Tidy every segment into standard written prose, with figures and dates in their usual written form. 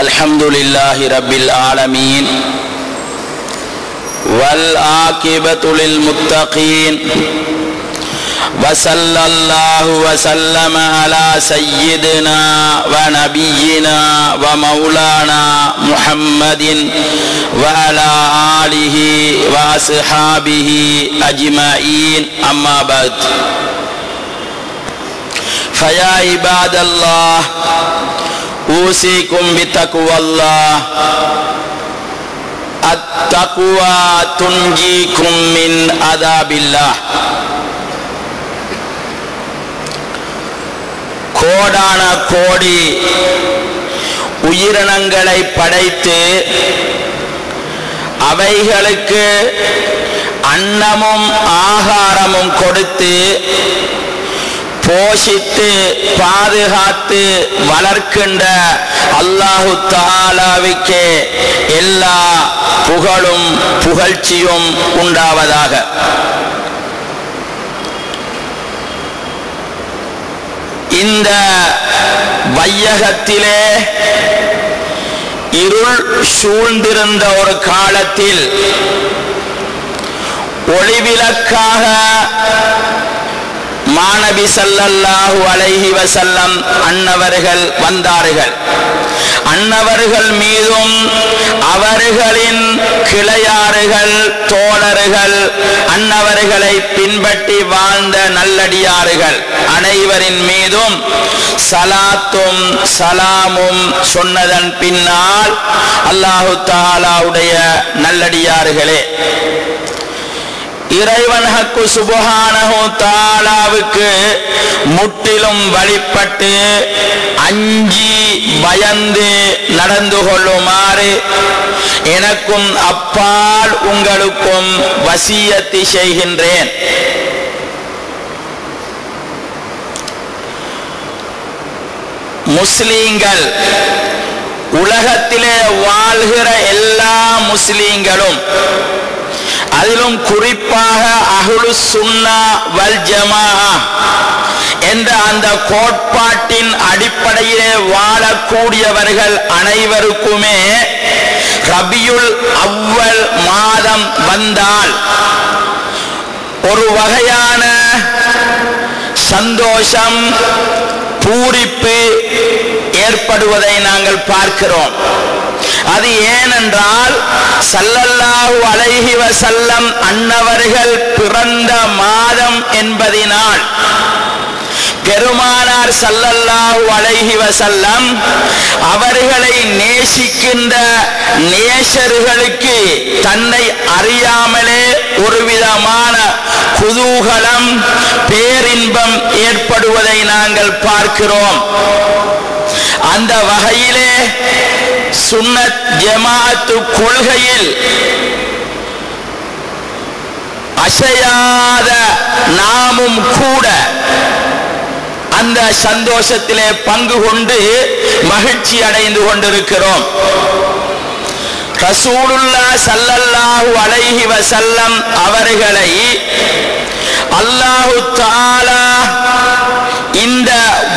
الحمد لله رب العالمين والعاقبة للمتقين وصلى الله وسلم على سيدنا ونبينا ومولانا محمد وعلى آله وأصحابه أجمعين أما بعد فيا عباد الله أوصيكم بتقوى الله التقوى تنجيكم من عذاب الله. கோடான கோடி உயிரினங்களை படைத்து அவைகளுக்கு அன்னமும் ஆகாரமும் கொடுத்து போஷித்து பாதுகாத்து வளர்க்கின்ற அல்லாஹு தஆலாவுக்கே எல்லா புகழும் புகழ்ச்சியும் உண்டாவதாக. இந்த வையகத்திலே இருள் சூழ்ந்திருந்த ஒரு காலத்தில் ஒளிவிளக்காக மாநபி ஸல்லல்லாஹு அலைஹி வஸல்லம் அன்னவர்கள் வந்தார்கள். அன்னவர்கள் மீதும் அவர்களின் கிளையாறுகள் தோழர்கள் அன்னவர்களை பின்பற்றி வாழ்ந்த நல்லடியார்கள் அனைவரின் மீதும் சலாத்தும் சலாமும் சொன்னதன் பின்னால் அல்லாஹு தஆலாவுடைய நல்லடியார்களே, இறைவன் ஹக்கு சுப்ஹானஹு தஆலாவுக்கு முற்றிலும் வழிபட்டு அஞ்சி பயந்து நடந்து கொள்ளுமாறு எனக்கும் அப்பால் உங்களுக்கும் வசியத்து செய்கின்றேன். முஸ்லிம்கள், உலகத்திலே வாழ்கிற எல்லா முஸ்லிம்களும், அதிலும் குறிப்பாக அஹ்லுஸ் சுன்னா வல் ஜமாஅ என்ற அந்த கோட்பாட்டின் அடிப்படையிலே வாழக்கூடியவர்கள் அனைவருக்குமே ரபியுல் அவ்வல் மாதம் வந்தால் ஒரு வகையான சந்தோஷம் பூரிப்பு ஏற்படுவதை நாங்கள் பார்க்கிறோம். அது ஏனென்றால் ஸல்லல்லாஹு அலைஹி வஸல்லம் அன்னவர்கள் பிறந்த மாதம் என்பதினால் பெருமானார் ஸல்லல்லாஹு அலைஹி வஸல்லம் அவர்களை நேசிக்கின்ற நேசர்களுக்கு தன்னை அறியாமலே ஒரு விதமான குதூகலம் பேரின்பம் ஏற்படுவதை நாங்கள் பார்க்கிறோம். அந்த வகையிலே சுன்னத் ஜமாஅத்து கொள்கையில் அசையாத நாமும் கூட அந்த சந்தோஷத்திலே பங்கு கொண்டு மகிழ்ச்சி அடைந்து கொண்டிருக்கிறோம். ரசூலுல்லாஹ் ஸல்லல்லாஹு அலைஹி வஸல்லம் அவர்களை அல்லாஹு தஆலா இந்த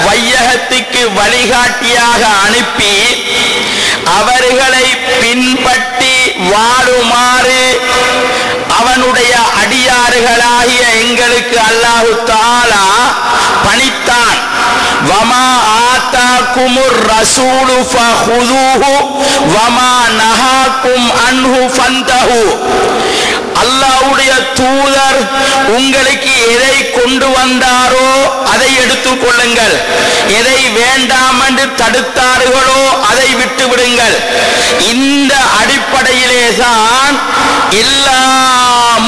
வையகத்துக்கு வழிகாட்டியாக அனுப்பி அவர்களை பின்பற்றி வாழுமாறு அவனுடைய அடியார்களாகிய எங்களுக்கு அல்லாஹு தஆலா பணித்தான். வமா ஆதாகுமுர் ரசூலு ஃபஹுதூஹு வமா நஹாகும் அன்ஹு ஃபந்தஹு. அல்லாஹ்வுடைய தூதர் உங்களுக்கு எதை கொண்டு வந்தாரோ அதை எடுத்துக் கொள்ளுங்கள், எதை வேண்டாம் என்று தடுத்தார்களோ அதை விட்டு விடுங்கள். இந்த அடிப்படையிலே தான் எல்லா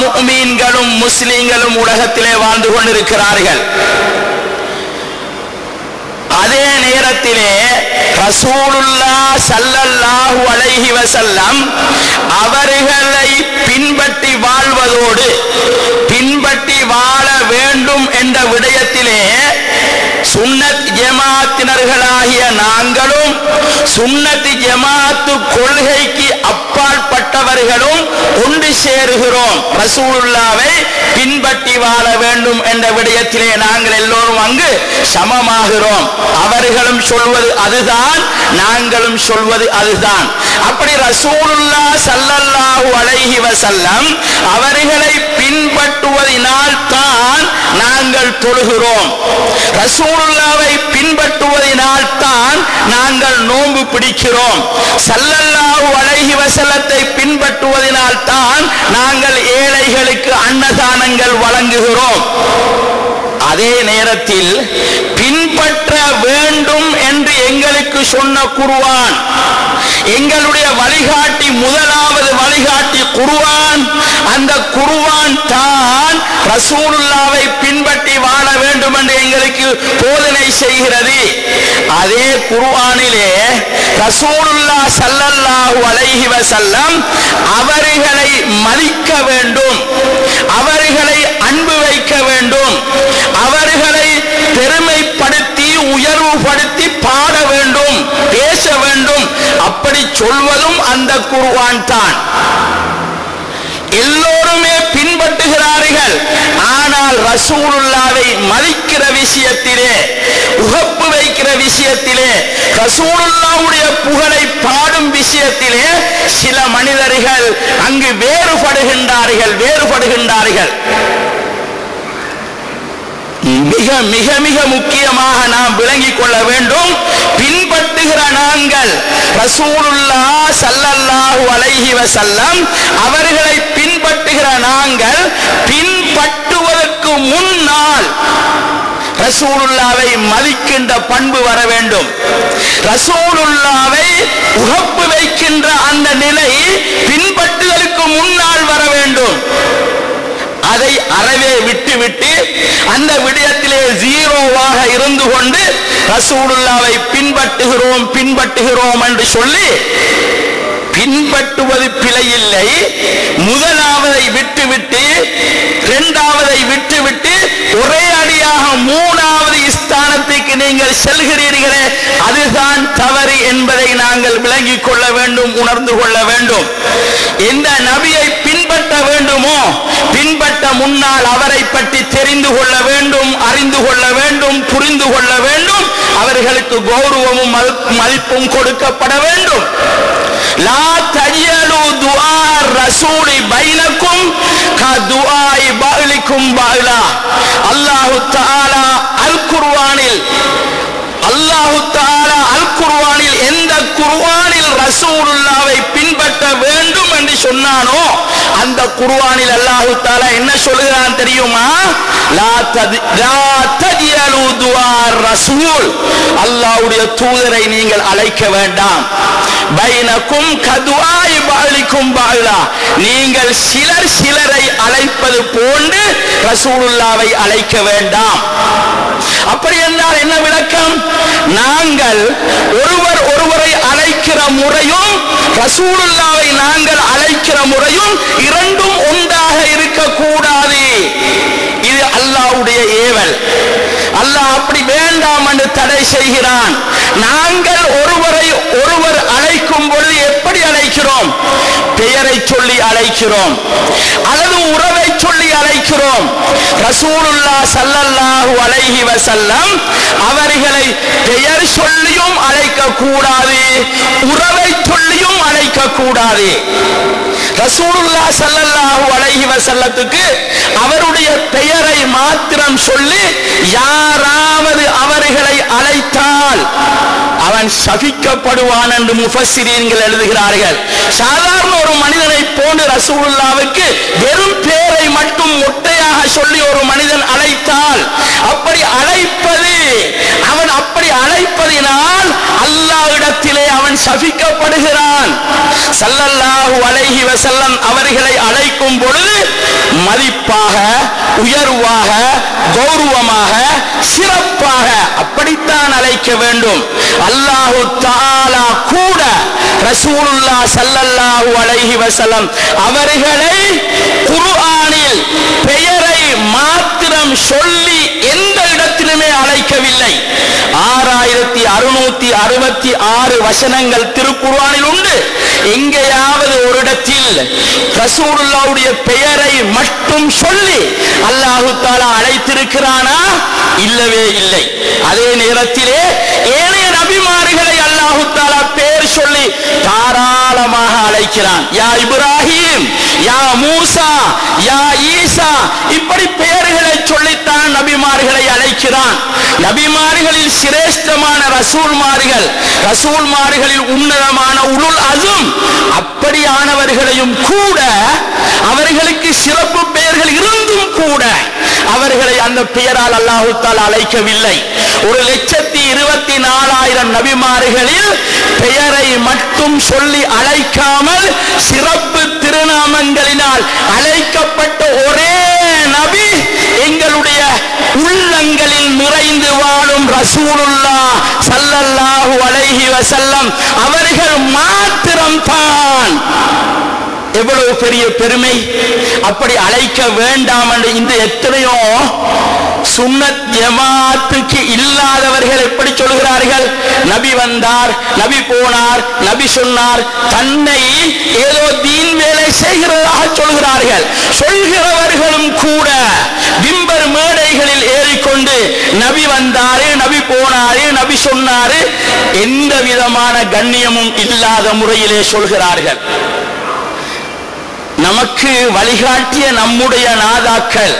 முஃமின்களும் முஸ்லிம்களும் உலகத்திலே வாழ்ந்து கொண்டிருக்கிறார்கள். அதே நேரத்திலே ரசூலுல்லாஹ் ஸல்லல்லாஹு அலைஹி வஸல்லம் அவர்களை பின்பற்றி வாழ்வதோடு பின்பற்றி வாழ வேண்டும் என்ற விடயத்திலே சுன்னத் ஜமாஅத்தினர்களாகிய நாங்களும் சுன்னத் ஜமாஅத்து கொள்கைக்கு அப்பாற்பட்ட பலதரப்பட்டவர்களும் ஒன்று சேருகிறோம். ரசூலுல்லாவை பின்பற்றி வாழ வேண்டும் என்ற விடயத்திலே நாங்கள் எல்லோரும் அங்கு சமமாகிறோம். அவர்களும் சொல்வது அதுதான், நாங்களும் சொல்வது அதுதான். அப்படி ரசூலுல்லாஹ் ஸல்லல்லாஹு அலைஹி வஸல்லம் அவர்களை பின்பற்றுவதினால் தான் நாங்கள் தொழுகிறோம். ரசூலுல்லாவை பின்பற்றுவதினால் தான் நாங்கள் நோன்பு பிடிக்கிறோம். ஸல்லல்லாஹு அலைஹி வஸல்லத்தை பின்பற்றுவதினால் தான் நாங்கள் ஏழைகளுக்கு அன்னதானங்கள் வழங்குகிறோம். அதே நேரத்தில் பின்பற்ற வேண்டும் என்று எங்களுக்கு சொன்ன குர்ஆன், எங்களுடைய வழிகாட்டி, முதலாவது வழிகாட்டி குர்ஆன். அந்த குர்ஆன் தான் ரசூலுல்லாவை பின்பற்றி வாழ வேண்டும் என்று எங்களுக்கு போதனை செய்கிறது. அதே குர்ஆனிலே ரசூலுல்லாஹ் ஸல்லல்லாஹு அலைஹி வஸல்லம் அவர்களை மதிக்க வேண்டும், அவர்களை அன்பு வைக்க வேண்டும், அவர்களை பெருமைப்படுத்தி உயர்வுபடுத்தி பாட வேண்டும், பேச வேண்டும். அப்படி சொல்வதும் அந்த குர்ஆன் தான். எல்லோருமே பின்பற்றுகிறார்கள். ஆனால் ரசூலுல்லாவை மதிக்கிற விஷயத்திலே, உகப்பு வைக்கிற விஷயத்திலே, ரசூலுல்லாவுடைய புகழை பாடும் விஷயத்திலே சில மனிதர்கள் அங்கு வேறுபடுகின்றார்கள். மிக மிக மிக முக்கியமாக நாம் விளங்கிக் கொள்ள வேண்டும். பின்பற்றுகிற நாங்கள் ரசூலுல்லாஹ் ஸல்லல்லாஹு அலைஹி வஸல்லம் அவர்களை பின்பற்றுகிற நாங்கள் பின்பற்றுவதற்கு முன்னால் ரசூலுல்லாவை மதிக்கின்ற பண்பு வர வேண்டும். ரசூலுல்லாவை உகப்பு வைக்கின்ற அந்த நிலை பின்பற்றுதலுக்கு முன்னால் வர வேண்டும். அதை அறவே விட்டுவிட்டு அந்த விடயத்திலே ஜீரோவாக இருந்து கொண்டு ரசூலுல்லாவை பின்பற்றுகிறோம் என்று சொல்லி பின்பற்றுவது பிழையில்லை. முதலாவதை விட்டுவிட்டு, இரண்டாவதை விட்டுவிட்டு ஒரே அடியாக மூணாவது ஸ்தானத்துக்கு நீங்கள் செல்கிறீர்களே, அதுதான் தவறு என்பதை நாங்கள் விளங்கிக் கொள்ள வேண்டும், உணர்ந்து கொள்ள வேண்டும். எந்த நபியை பின்பற்ற வேண்டுமோ பின்பற்ற முன்னால் அவரை பற்றி தெரிந்து கொள்ள வேண்டும், அறிந்து கொள்ள வேண்டும், புரிந்து கொள்ள வேண்டும். அவர்களுக்கு கௌரவமும் மதிப்பும் கொடுக்கப்பட வேண்டும். லா தஜ்யலு துஆ ரசூலி பைனக்கும் கதுஆஇ பஅலிக்கும் பஅலா. அல்லாஹ் தஆலா அல் குர்ஆனில் எந்த குர்ஆனில் ரசூலுல்லாவை பின்பற்ற வேண்டும் என்று சொன்னானோ அந்த குர்ஆனில் அல்லாஹ் தஆலா என்ன சொல்கிறான் தெரியுமா? லா தஜ்யலு துஆ ரசூல், அல்லாஹ்வுடைய தூதரை நீங்கள் அழைக்க வேண்டாம். பைனக்கும் கதுஆஇ பஅலிக்கும் பஅலா, நீங்கள் சிலரை அழைப்பது போன்று ரசூலுல்லாவை அழைக்க வேண்டாம். அப்படி என்றால் என்ன விளக்கம்? நாங்கள் ஒருவரை அழைக்கிற முறையும் ரசூலுல்லாவை நாங்கள் அழைக்கிற முறையும் இரண்டும் ஒன்றாக இருக்கக்கூடாது. இது அல்லாஹ்வுடைய ஏவல். அல்லாஹ் அப்படி வேண்டாம் என்று தடை செய்கிறான். நாங்கள் ஒருவர் அழைக்கும் பொழுது எப்படி அழைக்கிறோம்? பெயரை சொல்லி அழைக்கிறோம் அல்லது உறவை சொல்லி அழைக்கிறோம். ரசூலுல்லாஹ் ஸல்லல்லாஹு அலைஹி வஸல்லம் அவர்களை பெயர் சொல்லியும் அழைக்க கூடாது, உறவை சொல்லியும் அழைக்க கூடாது. ரசூலுல்லாஹ் ஸல்லல்லாஹு அலைஹி வஸல்லத்துக்கு அவருடைய பெயரை மாத்திரம் சொல்லி யாராவது அவர்களை அழைத்தால் அவன் சபிக்கப்படுவான் என்று முஃபஸ்ஸிரீன்கள் எழுதுகிறார்கள். சாதாரண ஒரு மனிதனை போன்று ரசூலுல்லாவுக்கு வெறும் பெயரை மட்டும் மொட்டையாக சொல்லி ஒரு மனிதன் அழைத்தால், அப்படி அழைப்பதினால் அல்லாஹ்விடத்திலே அவன் சபிக்கப்படுகிறான். ஸல்லல்லாஹு அலைஹி வஸல்லம் அவர்களை அழைக்கும் பொழுது மதிப்பாக, உயர்வாக, கௌரவமாக, சிறப்பாக அப்படித்தான் அழைக்க வேண்டும். அல்லாஹ் தஆலா கூட ரசூலுல்லாஹ் ஸல்லல்லாஹு அலைஹி வஸல்லம் அவர்களை குர்ஆனில் பெயரை மாத்திரம் சொல்லி எந்த இடத்திலுமே அழைக்கவில்லை. 6666 வசனங்கள் திருக்குர்ஆனில் உண்டு. எங்கேயாவது ஒரு இடத்தில் ரசூலுல்லாஹ்வுடைய பெயரை மட்டும் சொல்லி அல்லாஹ் தஆலா அழைத்திருக்கிறானா? இல்லவே இல்லை. அதே நேரத்திலே ஏனைய நபிமார்களை அல்லாஹ் தஆலா பெயர் சொல்லி தாராளமாக அழைக்கிறான். யா இப்ராஹிம், யா மூசா, யா ஈசா, இப்படி பெயர்களை சொல்லித்தான் நபிமார்களை அழைக்கிறான். நபிமார்களில் சிரேஷ்டமான ரசூல்மார்களில் உன்னதமான உலுல் அஸும், அப்படியானவர்களையும் கூட அவர்களுக்கு சிறப்பு பெயர்கள் இருந்தும் கூட அவர்களை அந்த பெயரால் அல்லாஹ் தஆலா அழைக்கவில்லை. 1,24,000 நபிமார்களில் பெயரை மட்டும் சொல்லி அழைக்காமல் சிறப்பு திருநாமங்களினால் அழைக்கப்பட்ட ஒரே நபி எங்களுடைய உள்ளங்களில் நிறைந்து வாழும் ரசூலுல்லாஹ் ஸல்லல்லாஹு அலைஹி வஸல்லம் அவர்கள் மாத்திரம்தான். எவ்வளவு பெரிய பெருமை! அப்படி அழைக்க வேண்டாம் என்று இந்த எத்தனையோ சுன்னத் ஜமாத்துக்கு இல்லாதவர்கள் எப்படி சொல்கிறார்கள்? நபி வந்தார், நபி போனார், நபி சொன்னார், தன்னை ஏதோ தீன் வேலை செய்கிறதாக சொல்கிறார்கள். சொல்கிறவர்களும் கூட விம்பர் மேடைகளில் ஏறிக்கொண்டு நபி வந்தாரு, நபி போனாரு, நபி சொன்னாரு, எந்த விதமான கண்ணியமும் இல்லாத முறையிலே சொல்கிறார்கள். நமக்கு வழிகாட்டிய நம்முடைய நாதாக்கள்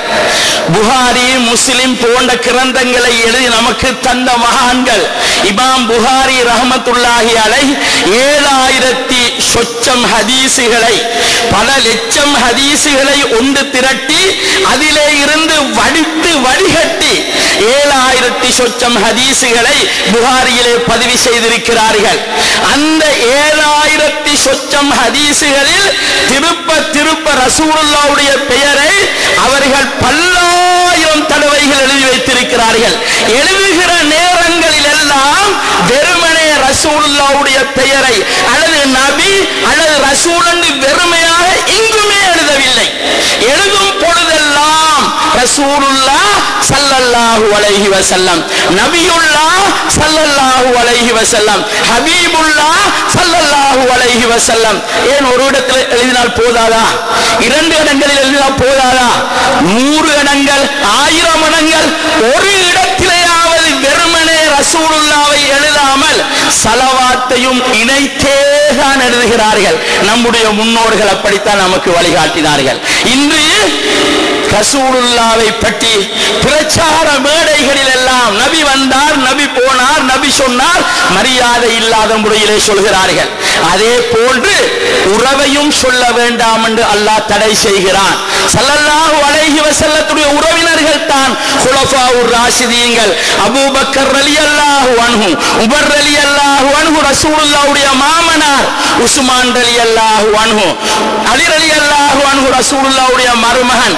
புகாரி, முஸ்லிம் போன்ற கிரந்தங்களை எழுதி நமக்கு தந்த மகான்கள் இமாம் புகாரி ரஹ்மத்துல்லாஹி அலைஹி 7000 சொச்சம் ஹதீசுகளை, பல லட்சம் ஹதீசுகளை ஒன்று திரட்டி அதிலே இருந்து வடித்து வடிகட்டி 7000 சொச்சம் ஹதீசுகளை புகாரியிலே பதிவு செய்திருக்கிறார்கள். அந்த 7000 சொச்சம் ஹதீசுகளில் திருப்ப ரசூலுல்லாஹ்வுடைய பெயரை அவர்கள் பல்லாயிரம் தடவைகள் எழுதி வைத்திருக்கிறார்கள். எழுதுகிற நேரங்களில் எல்லாம் வெறுமனே ரசூலுல்லாஹ்வுடைய பெயரை அல்லது நபி அல்லது ரசூல் என்று வெறுமையாக எங்குமே எழுதவில்லை. எழுதும் பொழுதெல்லாம் ரசூலுல்லாஹ் ஸல்லல்லாஹு அலைஹி வஸல்லம், நபியுல்லாஹ் ஸல்லல்லாஹு அலைஹி வஸல்லம், ஹபீபுல்லாஹ் ஸல்லல்லாஹு அலைஹி வஸல்லம். ஏன் ஒரு இடத்தில் எழுதினால் போதாதா? 2 இடங்களில் எழுதினால் போதாதா? 100 இடங்கள், 1000 இடங்கள், ஒரு இடத்திலேயாவது வெறுமனே ரசூலுல்லாவை எழுதாமல் ஸலவாத்தையும் இணைத்தே தான் எழுதுகிறார்கள். நம்முடைய முன்னோர்கள் அப்படித்தான் நமக்கு வழிகாட்டினார்கள். இன்று ரசூலுல்லாவை பற்றி பிரச்சார மேடைகளில் எல்லாம் நபி வந்தார், நபி போனார், நபி சொன்னார், மரியாதை இல்லாத முறையிலே சொல்கிறார்கள். அதே போன்று உறவையும் சொல்ல வேண்டாம் என்று அல்லாஹ் தடை செய்கிறான். ஸல்லல்லாஹு அலைஹி வஸல்லத்துடைய உறவினர்கள் தான் குலஃபாவுர் ராஷிதீன்கள், அபூபக்கர் ரலியல்லாஹு அன்ஹு, உமர் ரலியல்லாஹு அன்ஹு ரசூலுல்லாஹ்வுடைய மாமனார், உஸ்மான் ரலியல்லாஹு அன்ஹு, அலி ரலியல்லாஹு அன்ஹு ரசூலுல்லாஹ்வுடைய மருமகன்.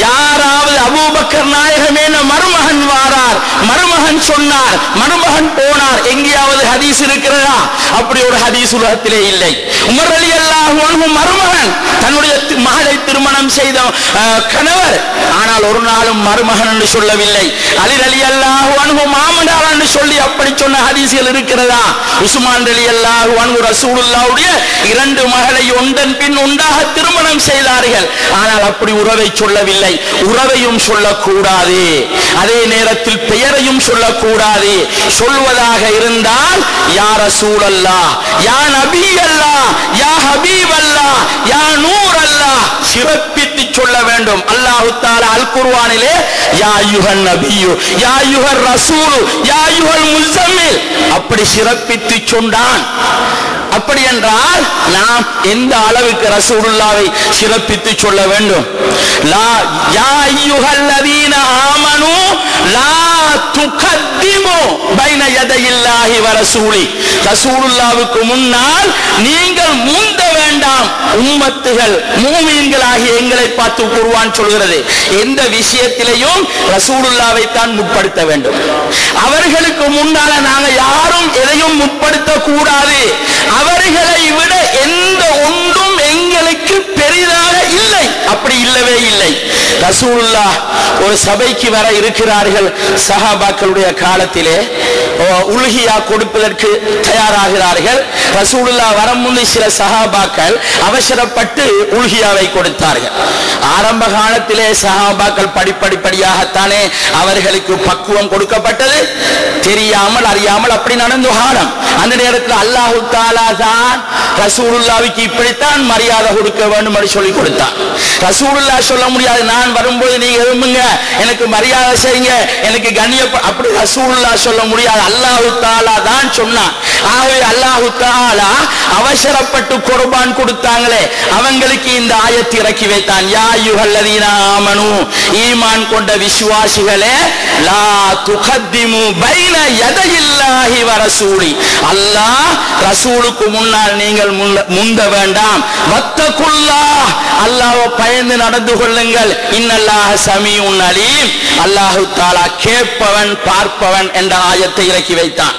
யாராவது அபூபக்கர் நாயகமே மருமகன் வாரார், மருமகன் சொன்னார், மருமகன் போனார், எங்கேயாவது ஹதீஸ் இருக்கிறதா? அப்படி ஒரு ஹதீஸ் உலகத்திலே இல்லை. உமர் ரலியல்லாஹு அன்ஹு மருமகன், தன்னுடைய மகளை திருமணம் செய்த கணவர், ஆனால் ஒரு நாளும் மருமகன் என்று சொல்லவில்லை. அலி ரலியல்லாஹு அன்ஹு மாமனார் என்று சொல்லி அப்படி சொன்ன ஹதீஸ்கள் இருக்கிறதா? உஸ்மான் ரலியல்லாஹு அன்ஹு ரசூலுல்லாஹ்வுடைய 2 மகளை ஒன்றன் பின் ஒன்றாக திருமணம் செய்தார்கள். ஆனால் அப்படி உறவை சொல்லவில்லை. உறவையும் சொல்லக்கூடாது, அதே நேரத்தில் பெயரையும் சொல்லக்கூடாது. சொல்வதாக இருந்தால் யா ரசூலல்லாஹ், யா நபி அல்லாஹ், யா ஹபீப் அல்லாஹ், யா நூர் அல்லாஹ் சிறப்பித்து சொல்ல வேண்டும். அல்லாஹ் தஆலா அல் குர்ஆனிலே யா அய்யுஹன் நபியு, யா அய்யுஹர் ரசூலு, யா அய்யுஹல் முஸம்மில் அப்படி சிறப்பித்து சொன்னான். அப்படி என்றால் நாம் எந்த அளவுக்கு ரசூலுல்லாவை சிறப்பித்து சொல்ல வேண்டும்? லா யா அய்யுஹல்லதீன ஆமனு லா துகத்திமு பைன யதையில்லாஹி வ ரசூலி, ரசூலுல்லாவுக்கு முன்னால் நீங்கள் முந்த வேண்டாம். உம்மத்துகள் மூமீன்களாகிய எங்களை பார்த்து குர்ஆன் சொல்கிறது. எந்த விஷயத்திலேயும் ரசூலுல்லாவை தான் முற்படுத்த வேண்டும். அவர்களுக்கு முன்னால நாங்க யாரும் எதையும் முற்படுத்த கூடாது. அவர்களை விட எந்த ஒன்றும் எங்களுக்கு பெரிதாக இல்லை. அப்படி இல்லவே இல்லை. ரசூலுல்லாஹ் ஒரு சபைக்கு வர இருக்கிறார்கள். சஹாபாக்களுடைய காலத்திலே உல்ஹியா கொடுப்பதற்கு தயாராகிறார்கள். ரசூலுல்லாஹ் வரும் முன்பு சில சஹாபாக்கள் அவசரப்பட்டு உல்ஹியாவை கொடுத்தார்கள். ஆரம்ப காலத்திலே சஹாபாக்கள் படிப்படியாகத்தானே அவர்களுக்கு பக்குவம் கொடுக்கப்பட்டது. தெரியாமல் அறியாமல் அப்படி நடந்து காலம். அந்த நேரத்தில் அல்லாஹ் தஆலா தான் ரசூலுல்லாஹ்வுக்கு இப்படித்தான் மரியாதை கொடுக்க வேண்டும் என்று சொல்லி கொடுத்தான். ரசூலுல்லாஹ் சொல்ல முடியாது, நான் வரும்போது நீங்க எழும்புங்க, எனக்கு மரியாதை செய்யுங்க, எனக்கு கண்ணியம், அப்படி ரசூலுல்லாஹ் சொல்ல முடியாது. அல்லாஹ் தஆலா தான் சொன்னான். ஆகவே அல்லாஹ் தஆலா அவசரப்பட்டு குர்பான் கொடுத்தாங்களே அவங்களுக்கு இந்த ஆயத்தை இறக்கி வைத்தான். யா அய்யுஹல்லதீன ஆமனூ, ஈமான் கொண்ட விசுவாசிகளே, லா துகத்திமு பைன யதையில்லாஹி வ ரசூலி, அல்லாஹ் ரசூலுக்கு முன்னால் நீங்கள் முந்த வேண்டாம். வத்தகுல்லாஹ், அல்லாஹ்வை பயந்து நடந்து கொள்ளுங்கள். இன்னல்லாஹ சமீஉன் அலீம், அல்லாஹ் தஆலா கேட்பவன் பார்ப்பவன் என்ற ஆயத்தை இறக்கி வைத்தான்.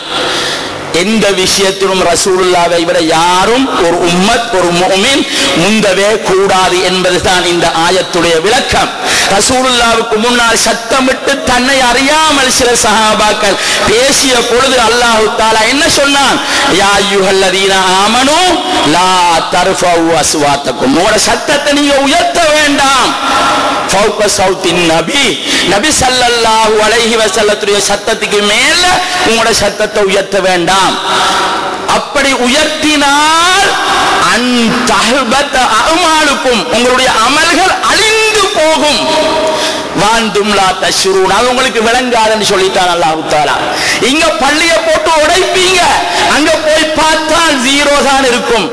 எந்த விஷயத்திலும் ரசூலுல்லாஹ்வை விட யாரும் ஒரு உம்மத் ஒரு முஃமின் முந்தவே கூடாது என்பதுதான் இந்த ஆயத்துடைய விளக்கம். ரசூலுல்லாஹ்வுக்கு முன்னால் சத்தமிட்டு தன்னை அறியாமல் சில சஹாபாக்கள் பேசிய பொழுது அல்லாஹ் தஆலா என்ன சொன்னான்? யா அய்யுஹல்லதீன ஆமனூ லா தர்ஃபஉ அஸ்வாத்தக்கும், உங்களோட சத்தத்தை நீங்க உயர்த்த வேண்டாம். ஃபௌக சௌத்தின் நபி, நபி ஸல்லல்லாஹு அலைஹி வஸல்லத்துடைய சத்தத்துக்கு மேல உங்களோட சத்தத்தை உயர்த்த வேண்டாம். அப்படி உயர்த்தினால் அன் தஹபத அமாலுக்கும், உங்களுடைய அமல்கள் அழிந்து போகும். வாந்தும் லா தஷ்ரூன், அது உங்களுக்கு விளங்காதுன்னு சொல்லிட்டான் அல்லாஹ் தஆலா. இங்க பள்ளியை போட்டு உடைப்பீங்க, அங்க போய் பார்த்தால் ஜீரோ தான் இருக்கும்.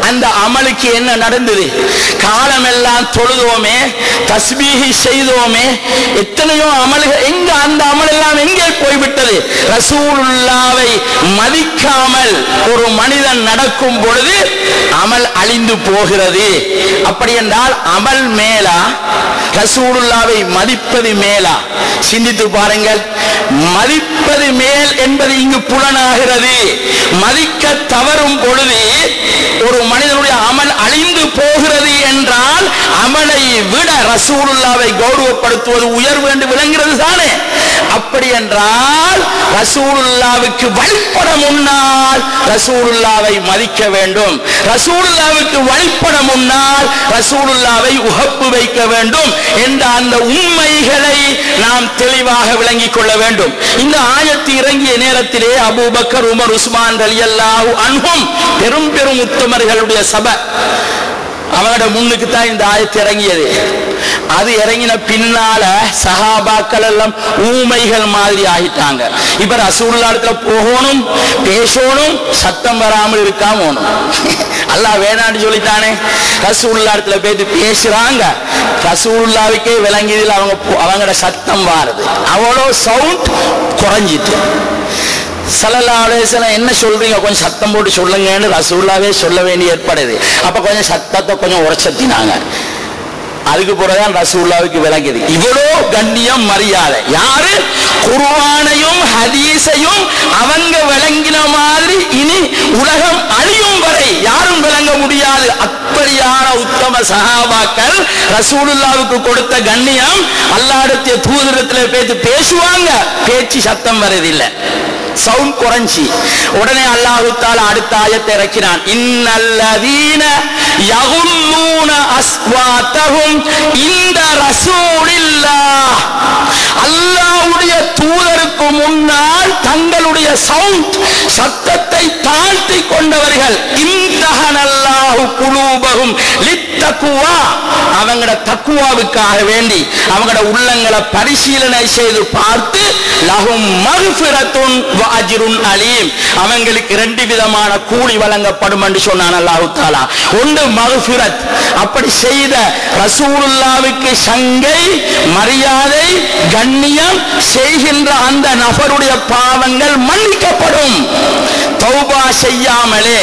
அந்த அமலுக்கு என்ன நடந்தது? காலமெல்லாம் தொழுதோமே, தஸ்பீஹ் செய்தோமே, எத்தனையோ அமல்கள், எங்க அந்த அமல் எல்லாம் எங்கே போய்விட்டது? ரசூலுல்லாஹ்வை மதிக்காமல் ஒரு மனிதன் நடக்கும் பொழுது அமல் அழிந்து போகிறது. அப்படி என்றால் அமல் மேலா ரசூலுல்லாஹ்வை மதிப்பது மேலா? சிந்தித்து பாருங்கள். மதிப்பது மேல் என்பது இங்கு புலனாகிறது. மதிக்க தவறும் பொழுது ஒரு மனிதனுடைய அமல் அழிந்து போகிறது என்றால் அமலை விட ரசூலுல்லாஹ்வை கௌரவப்படுத்துவது உயர்வு என்று விளங்குகிறது தானே. அப்படி என்றால் ரசூலுல்லாஹ்வுக்கு வழிபட முன்னால் ரசூலுல்லாஹ்வை மதிக்க வேண்டும். ரசூலுல்லாஹ்வுக்கு வழிபட முன்னால் ரசூலுல்லாஹ்வை உஹப்பு வைக்க வேண்டும் என்ற அந்த உண்மைகளை நாம் தெளிவாக விளங்கிக் கொள்ள வேண்டும். இந்த ஆயத்து இறங்கிய நேரத்திலே அபூபக்கர், உமர், உஸ்மான் ரலியல்லாஹு அன்ஹும் பெரும் பெரும் உத்தமர்களுடைய சபை, அவங்களோட முன்னுக்கு தான் இந்த ஆயத்து இறங்கியது. அது இறங்கின பின்னால சஹாபாக்கள் எல்லாம் ஊமைகள் மாதிரி ஆகிட்டாங்க. இப்ப ரசூலுல்லாஹ்விடத்துல போகணும், பேசணும், சத்தம் வராமல் இருக்காம அல்லாஹ் வேணான்னு சொல்லிட்டானே. ரசூலுல்லாஹ்விடத்துல போயிட்டு பேசுறாங்க, ரசூலுல்லாஹ்வுக்கே விளங்கியதில் அவங்களோட சத்தம் வாருது, அவ்வளோ சவுண்ட் குறைஞ்சிட்டு. ஸல்லல்லாஹு அலைஹி வஸல்லம் என்ன சொல்றீங்க, கொஞ்சம் சத்தம் போட்டு சொல்லுங்கன்னு ரசூலுல்லாஹ்வே சொல்ல வேண்டிய ஏற்படுது. அப்ப கொஞ்சம் சத்தத்தை கொஞ்சம் உரைச்சத்தினாங்க. அதுக்கு பிறகுதான் ரசூலுல்லாஹ்வுக்கு விளங்கியது இவ்வளோ கண்ணியம் மரியாதை. யாரு குர்ஆனையும் ஹதீஸையும் அவங்க விளங்கின மாதிரி இனி உலகம் அழியும் வரை யாரும் விளங்க முடியாது. அப்படியான உத்தம சஹாபாக்கள் ரசூலுல்லாஹ்வுக்கு கொடுத்த கண்ணியம், அல்லாஹ்வுடைய தூதரிடத்தில் பேசி பேசுவாங்க, பேச்சு சத்தம் வரதில்லை, சவுண்ட் குறைஞ்சி. உடனே அல்லாஹ் தஆலா அடுத்த ஆயத்தை இறக்கினான். இன்னல்லதீன யகுல்லூன அஸ்வாத்தஹும் இந்த ரசூலில்லாஹ், அல்லாஹ்வுடைய தூதருக்கு முன்னால் தங்களுடைய சவுண்ட் சத்தத்தை தாழ்த்தி கொண்டவர்கள், இன்தஹனல்லாஹு குலூபஹும் லித்தக்வா, அவங்களோட தக்வாவுக்காக வேண்டி அவங்களோட உள்ளங்களை பரிசீலனை செய்து பார்த்து லஹும் மக்ஃபிரத்துன் வ அஜ்ருன் அலீம், அவங்களுக்கு ரெண்டு விதமான கூலி வழங்கப்படும் என்று சொன்னான் அல்லாஹ் தஆலா. ஒன்று மக்ஃபிரத், அப்படி செய்த ரசூலுல்லாஹ்வுக்கு சங்கை, மரியாதை, கண்ணியம் செய்கின்ற அந்த நபருடைய பாவங்கள் மன்னிக்கப்படும். தௌபா செய்யாமலே,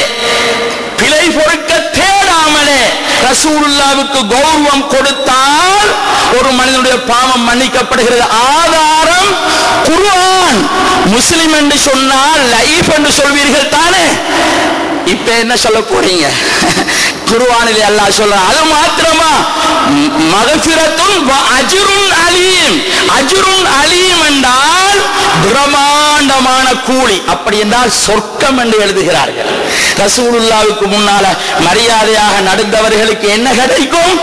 பிழை பொறுக்க தேடாமலே ரசூலுல்லாஹ்வுக்கு கௌரவம் கொடுத்தால் ஒரு மனிதனுடைய பாவம் மன்னிக்கப்படுகிறது. ஆதாரம் குர்ஆன். முஸ்லிம் என்று சொன்னால் லைஃப் என்று சொல்வீர்கள் தானே. இப்ப என்ன சொல்ல போறீங்க? குர்ஆனிலே அல்லாஹ் சொல்றான். அது மாத்திரமா மக்ஃபிரத்துன் வ அஜ்ருன் அலீம். அஜ்ருன் அலீம் என்றால் பிரம்மாண்டமான கூலி, அப்படி என்றால் சொர்க்கம் என்று எழுதுகிறார்கள். ரசூலுல்லாஹ்வுக்கு முன்னால மரியாதையாக நடந்தவர்களுக்கு என்ன கிடைக்கும்?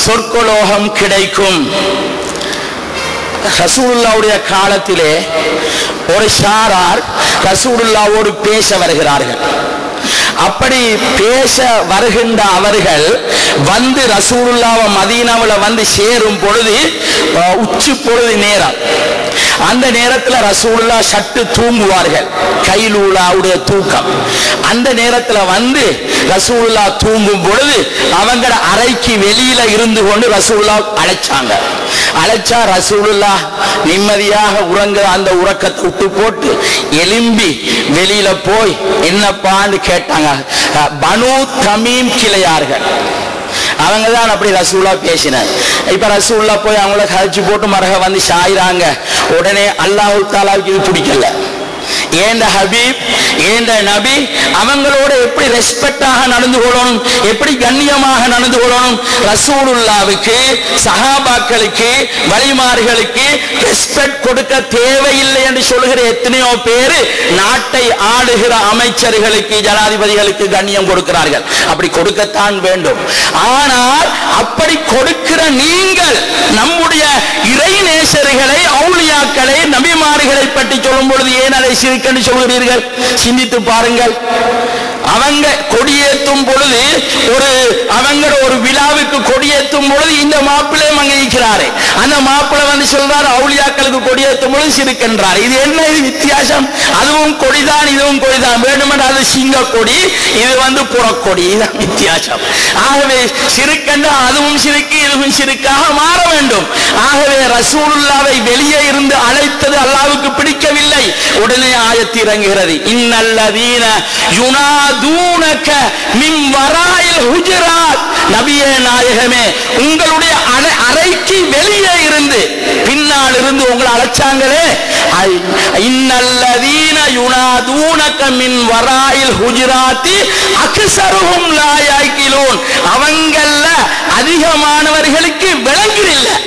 சொர்க்கலோகம் கிடைக்கும். ரசூலுல்லாஹ்வுடைய காலத்திலே ஒரு ஷாரார் ரசூலுல்லாஹ்வோடு பேச வருகிறார்கள். அப்படி பேச வருகின்ற அவர்கள் வந்து ரசூலுல்லாஹ் மதீனாவுல வந்து சேரும் பொழுது உச்சி பொழுது நேரம். அந்த நேரத்தில் ரசூலுல்லாஹ் சற்று தூங்குவார்கள், கைலூலாவுடைய தூக்கம். அந்த நேரத்தில் வந்து ரசூலுல்லாஹ் தூங்கும் பொழுது அவங்கள அறைக்கு வெளியில இருந்து கொண்டு ரசூலுல்லாஹ் அழைச்சாங்க. அழைச்சா ரசூலுல்லாஹ் நிம்மதியாக உறங்குற அந்த உறக்கத்தை விட்டு போட்டு எலும்பி வெளியில போய் என்னப்பான்னு கேட்டாங்க. பனு தமீம் கிளையார்கள், அவங்க தான் அப்படி ரசூலுல்லாஹ் பேசினார். இப்ப ரசூலுல்லாஹ் போய் அவங்கள கழிச்சு போட்டு மரக வந்து சாயிறாங்க. உடனே அல்லாஹ் தஆலாவுக்கு இது பிடிக்கல. ஏண்ட ஹபீப் ஏண்ட நபி அவங்களோட எப்படி ரெஸ்பெக்டாக நடந்து கொள்ளணும், எப்படி கண்ணியமாக நடந்து கொள்ளணும். ரசூலுல்லாஹ்வுக்கு சஹாபாக்களுக்கு வலிமார்களுக்கு ரெஸ்பெக்ட் கொடுக்க தேவையில்லை என்று சொல்கிற எத்தனையோ பேர் நாட்டை ஆளுகிற அமைச்சர்களுக்கு ஜனாதிபதிகளுக்கு கண்ணியம் கொடுக்கிறார்கள். அப்படி கொடுக்கத்தான் வேண்டும். ஆனால் அப்படி கொடுக்கிற நீங்கள் நம்முடைய இறை நேசர்களை அவுலியாக்களை நபிமார்களை பற்றி சொல்லும் பொழுது ஏன் அதை சிரிக்கன்னு சொல்கிறீர்கள்? சிந்தித்து பாருங்கள். அவங்க கொடியேற்றும் பொழுது ஒரு விழாவுக்கு கொடியேற்றும் பொழுது இந்த மாப்பிள்ளை அங்க இருக்கிறாரு. அந்த மாப்பிள்ளை வந்து சொல்றாரு அவுலியாக்களுக்கு கொடியேற்றும் பொழுது சிரிக்கின்றார். இது என்ன வித்தியாசம்? அதுவும் கொடிதான் இதுவும் கொடிதான். வேண்டுமென்று அது சிங்க கொடி, இது வந்து புறக்கொடி. இதுதான் வித்தியாசம். ஆகவே சிறுக்கண்டா அதுவும் சிறுக்கு இதுவும் சிறுக்காக மாற வேண்டும். ஆகவே ரசூலுல்லாவை வெளியே இருந்து அழைத்தது அல்லாஹ்வுக்கு பிடிக்கவில்லை. உடனே ஆயத்து இறங்குகிறது. இன்னல்லதீன யுனாதூனக மின் வராயில் ஹுஜராத். நபியே நாயகமே, உங்களுடைய அறைக்கு வெளியே இருந்து பின்னால் இருந்து உங்களை அழைச்சாங்களே. இன்னல்லதீன யுனாதூனக மின் வராயில் ஹுஜராத்தி அக்ஸருஹும் லா யாகிலூன். அவங்கள அதிகமானவர்களுக்கு விளங்குறில்லை,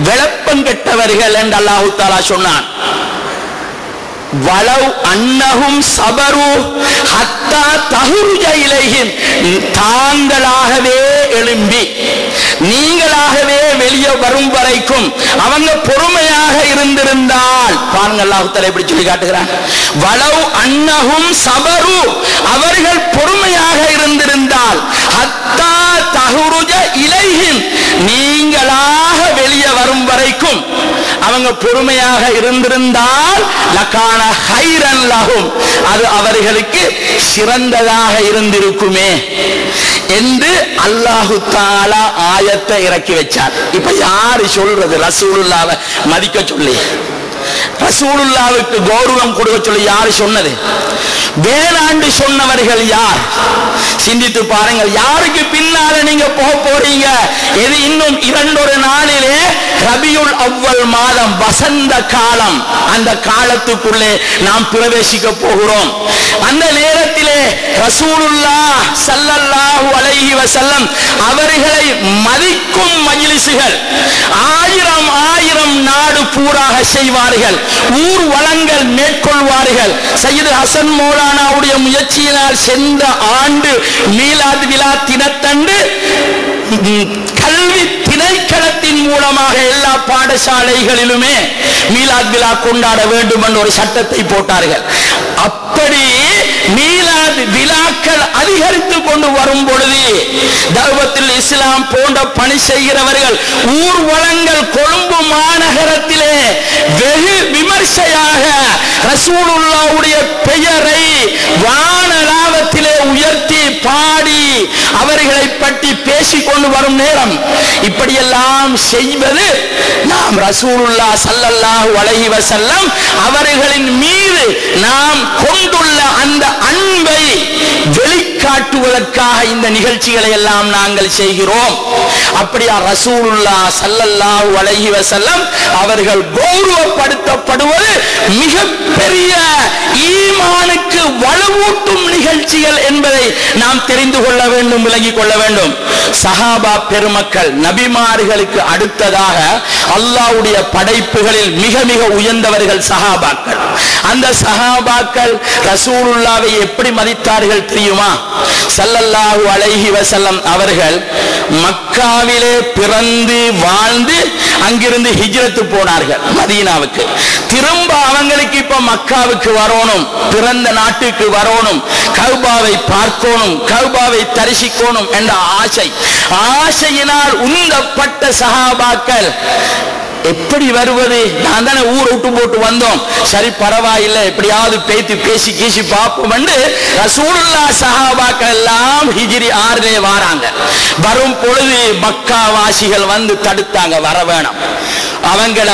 விளப்பம் கெட்டவர்கள் என்று அல்லாஹ் தஆலா சொன்னான். வலவ் அன்னஹும் சபரு ஹத்தா தஹ்ருஜ இலைஹிம். தாங்களாகவே எழும்பி நீங்களாகவே வெளியே வரும் வரைக்கும் அவங்க பொறுமையாக இருந்திருந்தால், பாருங்க அல்லாஹ் தஆலா எப்படி சொல்லி காட்டுகிறான். வலவ் அன்னஹும் சபரு, அவர்கள் பொறுமையாக இருந்திருந்தால், ஹத்தா தஹ்ருஜ இலைஹிம், நீங்களாக வெளியே வரும் வரைக்கும் அவங்க பொறுமையாக இருந்திருந்தால், லகான ஹைரன் லஹும், அது அவர்களுக்கு சிறந்ததாக இருந்திருக்குமே என்று அல்லாஹ் தஆலா ஆயத்தை இறக்கி வச்சார். இப்ப யாரு சொல்றது? ரசூலுல்லாஹ்வை மதிக்க சொல்லி, ரசூலுல்லாஹ்வுக்கு கௌரவம் கொடுக்க சொல்லி யாரு சொன்னது? வேளாண்டு சொன்னவர்கள் யார்? சிந்தித்து பாருங்கள். யாருக்கு பின்னால நீங்க போக போறீங்க? இது இன்னும் 2 நாளிலே ரபியுல் அவ்வல் மாதம், வசந்த காலம், அந்த காலத்துக்குள்ளே நாம் பிரவேசிக்க போகிறோம். அந்த நேரத்திலே ரசூலுல்லாஹ் ஸல்லல்லாஹு அலைஹி வஸல்லம் அவர்களை மதிக்கும் மஜ்லிஸ்கள் 1000 நாடு பூராக செய்வார்கள். ஊர் வளங்கள் மேற்கொள்வார்கள். சையது ஹசன் மௌலானாவுடைய முயற்சியினால் சென்ற ஆண்டு மீலாத் விழா தினத்தன்று கல்வி திணைக்களத்தின் மூலமாக எல்லா பாடசாலைகளிலுமே மீலாத் விழா கொண்டாட வேண்டும் என்ற ஒரு சட்டத்தை போட்டார்கள். அப்படி மீலாத் விழாக்கள் அதிகரித்து கொண்டு வரும் பொழுது தஅவத்துல் இஸ்லாம் போன்ற பணி செய்கிறவர்கள் ஊர்வலங்கள் கொழும்பு மாநகரத்திலே வெகு விமர்சையாக ரசூலுல்லாஹ்வுடைய பெயரை வானலாவத்திலே உயர்த்தி பாடி அவர்களை பற்றி பேசிக் கொண்டு வரும் நேரம் இப்படியெல்லாம் செய்வது நாம் ரசூலுல்லாஹ் ஸல்லல்லாஹு அலைஹி வஸல்லம் அவர்களின் மீது நாம் கொண்டுள்ள அந்த அன்பை வெளிக்காட்டுவதற்காக இந்த நிகழ்ச்சிகளை எல்லாம் நாங்கள் செய்கிறோம். அப்படியா ரசூலுல்லாஹ் ஸல்லல்லாஹு அலைஹி வஸல்லம் அவர்கள் கௌரவப்படுத்தப்படுவது மிகப்பெரிய ஈமானுக்கு வலுவூட்டும் நிகழ்ச்சிகள் என்பதை நாம் தெரிந்து கொள்ள வேண்டும், விளங்கிக் கொள்ள வேண்டும். சஹாபா பெருமக்கள் நபிமார்களுக்கு அடுத்ததாக அல்லாஹ்வுடைய படைப்புகளில் மிக மிக உயர்ந்தவர்கள் சஹாபாக்கள். அந்த சஹாபாக்கள் ரசூலுல்லாவை எப்படி மதித்தார்கள் தெரியுமா? ஸல்லல்லாஹு அலைஹி வஸல்லம் அவர்கள் மக்காவிலே பிறந்து வாழ்ந்து அங்கிருந்து ஹிஜ்ரத் போனார்கள் மதீனாவுக்கு. திரும்ப அவங்களுக்கு இப்ப மக்காவுக்கு வரணும், பிறந்த நாட்டுக்கு வரணும், கஅபாவை பார்க்கணும், கஅபாவை தரிசிக்கணும் என்ற ஆசையினால் உந்தப்பட்ட சஹாபாக்கள் எப்படி வருவது? நான் தானே ஊரை விட்டு போட்டு வந்தோம், சரி பரவாயில்லை எப்படியாவது பேசி கீசி பார்ப்போம் என்று ரசூலுல்லாஹ் சஹாபாக்கள் எல்லாம் ஹிஜ்ரி 6 வராங்க. வரும் பொழுது மக்கா வாசிகள் வந்து தடுத்தாங்க, வர வேணாம். அவங்கள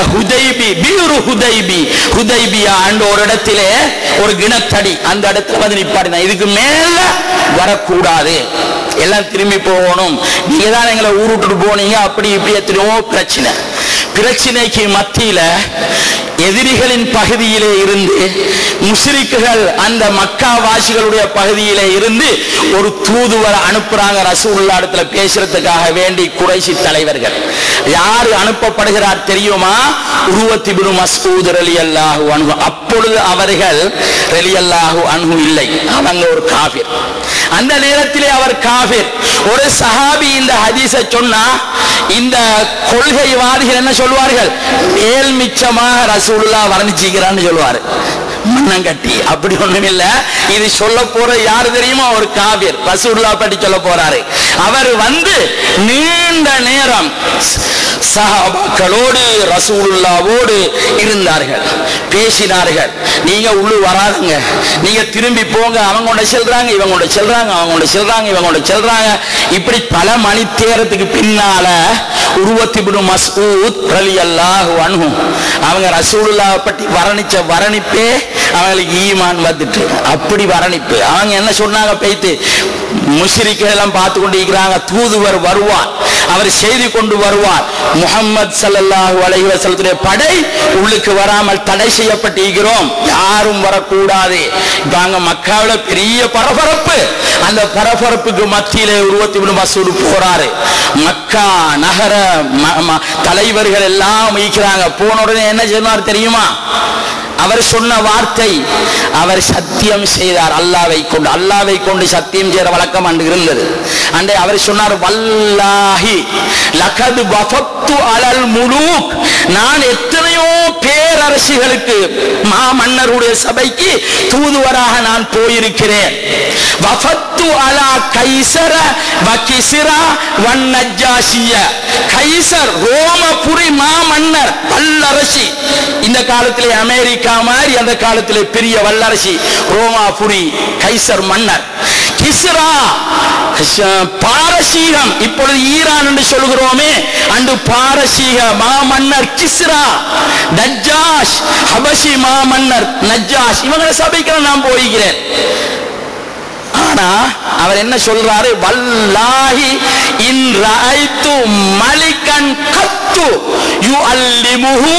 ஹுதைபியா என்ற ஒரு இடத்திலே ஒரு கிணத்தடி, அந்த இடத்துல வந்து நிப்பாட்டினா, இதுக்கு மேல வரக்கூடாது, எல்லாம் திரும்பி போகணும், நீங்க தான் எங்களை ஊர் விட்டுட்டு போனீங்க, அப்படி இப்படி எத்தனையோ பிரச்சனைக்கு மத்தியில எதிரிகளின் பகுதியிலே இருந்து முஸ்லிக்குகள் அந்த மக்கா வாசிகளுடைய பகுதியிலே இருந்து ஒரு தூதுவரை அனுப்புறாங்க ரசூலுல்லாஹ் இடத்துல பேசுறதுக்காக வேண்டி. குறைஷி தலைவர்கள் யாரு அனுப்பப்படுகிறார் தெரியுமா? உர்வத் இப்னு மஸ்ஊத் ரலியல்லாஹு அன்ஹு. அப்பொழுது அவர்கள் ரலியல்லாஹு அன்ஹு இல்லை, அவங்க ஒரு காஃபிர். அந்த நேரத்திலே அவர் காஃபிர். ஒரு சஹாபி இந்த ஹதீஸை சொன்னா இந்த கொள்கைவாதிகள் என்ன சொல்வார்கள்? மேல் மிச்சமாக ரசூலுல்லாஹ் வர்ணிச்சுக்கிறான்னு சொல்லுவாரு, மண்ணங்கட்டி. அப்படி ஒண்ணும் இல்ல, இது சொல்ல போற யாரு தெரியுமா? ஒரு காஃபிர் ரசூலுல்லாஹ் பற்றி சொல்ல போறாரு. அவர் வந்து நீண்ட நேரம் சஹாபாக்களோடு ரசூலுல்லாஹ்வோடு இருந்தார்கள், பேசினார்கள். நீங்க உள்ளு வராதுங்க, நீங்க திரும்பி போங்க, அவங்க கொண்டு செல்றாங்க, இவங்க கொண்டு செல்றாங்க, அவங்க கொண்டு செல்றாங்க, இவங்க கொண்டு செல்றாங்க. இப்படி பல மணி நேரத்துக்கு பின்னால உர்வத் இப்னு மஸ்ஊத் ரலியல்லாஹு அன்ஹு அவங்க ரசூலுல்லாஹ் பற்றி வர்ணிச்ச வர்ணிப்பே அவங்களுக்கு ஈமான் வந்துட்டு. அப்படி வர்ணிப்பு. அவங்க என்ன சொன்னாங்க? போயிட்டு முஷ்ரிக்குகள் எல்லாம் பார்த்து கொண்டு இருக்கிறாங்க, தூதுவர் வருவார், அவர் செய்தி கொண்டு வருவார், முஹம்மது ஸல்லல்லாஹு அலைஹி வஸல்லத்துடைய படை உள்ளுக்கு வராமல் தடை செய்யப்பட்டிருக்கிறோம், யாரும் வரக்கூடாது. இப்ப மக்காவில பெரிய பரபரப்பு. அந்த பரபரப்புக்கு மத்தியிலே உர்வத் இப்னு மஸ்ஊத் போறாரு. மக்கா நகர தலைவர்கள் எல்லாம் இருக்கிறாங்க. போன உடனே என்ன சொன்னார் தெரியுமா? அவர் சொன்ன வார்த்தை, அவர் சத்தியம் செய்தார் அல்லாஹ்வை கொண்டு சத்தியம் செய்கிற வழக்கம் அன்று இருந்தது. அன்றே அவர் சொன்னார், வல்லாஹி லகத் வஃபத்து அலல் முலூக், நான் எத்தனையோ பேரரசுகளுக்கு மாமன்னருடைய சபைக்கு தூதுவராக நான் போயிருக்கிறேன். வஃபத்து அலா கைஸர வ கிஸ்ரா வ நஜ்ஜாஷிய, கைஸர் ரோமபுரி மாமன்னர் வல்லரசி, இந்த காலத்திலே அமெரிக்கா மாதிரி அந்த காலத்திலே பெரிய வல்லரசி ரோமாபுரி கைசர் மன்னர். கிஸ்ரா பாரசீகம், இப்பொழுது ஈரான் என்று சொல்கிறோமே, அன்று பாரசீக மாமன்னர் கிஸ்ரா, நஜ்ஜாஷ் ஹபஷி மாமன்னர் நஜ்ஜாஷ், இவங்களை சபைக்கு நான் போகிறேன். ஆனா அவர் என்ன சொல்றாரு? வல்லாஹி இன் ரஅய்து மலிகன் கத்து யுஅல்லிமுஹு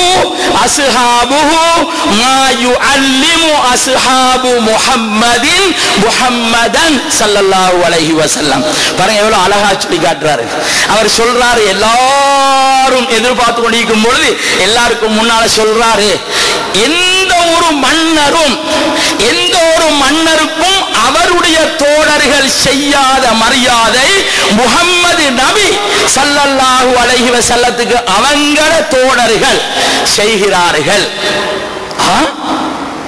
அஸ்ஹாபுஹு மா யுஅல்லிமு அஸ்ஹாபு முஹம்மதன் ஸல்லல்லாஹு அலைஹி வஸல்லம். பாருங்க எவ்வளவு அழகா சொல்லி காட்டுறாரு. அவர் சொல்றாரு, எல்லாரும் எதிர்பார்த்து கொண்டிருக்கும் பொழுது எல்லாருக்கும் முன்னால சொல்றாரு, எந்த ஒரு மன்னருக்கும் அவருடைய தோழர்கள் செய்யாத மரியாதை முஹம்மது நபி ஸல்லல்லாஹு அலைஹி வஸல்லத்துக்கு அவங்கள தோழர்கள் செய்கிறார்கள்.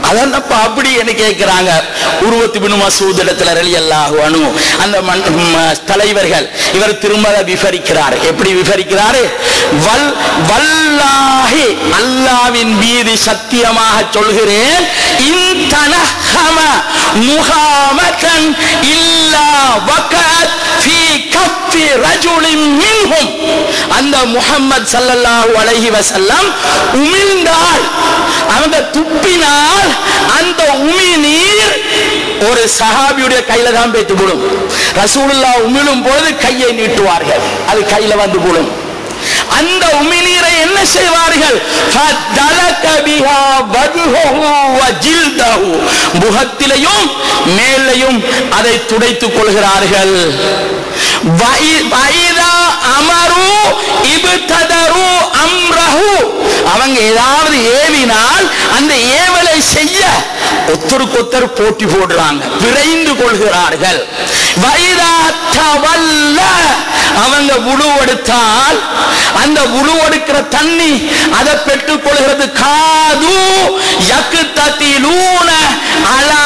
அதென்னப்பா அப்படி என்ன கேட்கிறாங்க? உர்வத் இப்னு மஸ்ஊத் இடத்துல ரலியல்லாஹு அன்ஹு அந்த தலைவர்கள் இவர் திரும்ப விவரிக்கிறார். எப்படி விவரிக்கிறாரு? வல்லாஹி அல்லாஹ்வின் மீது சத்தியமாக சொல்கிறேன், இன்தனஹம முஹாமதன் இல்லா வகத் ஃபீ கஃபி ரஜுலின் மின்ஹும், அந்த முஹம்மது ஸல்லல்லாஹு அலைஹி வஸல்லம் உமிழ்ந்தால், அவங்க துப்பினால் அந்த உமிழ்நீர் ஒரு சஹாபியுடைய கையில தான் போய்த்து போடும். ரசூலுல்லாஹ் உமிழும் போது கையை நீட்டுவார்கள், அது கையில வந்து போடும். அந்த உமிழ்நீரை என்ன செய்வார்கள்? முகத்திலையும் மேலையும் அதை துடைத்துக் கொள்கிறார்கள். அவங்க ஏதாவது ஏவினால் அந்த ஏவலை செய்ய ஒத்தருக்கொத்தர் போட்டி போடுறாங்க, விரைந்து கொள்கிறார்கள். அவங்க உழுவெடுத்தால் அந்த உழுவெடுக்கிற தண்ணி அதை பெற்றுக் கொள்கிறது. காது யக்ததிலூன அலா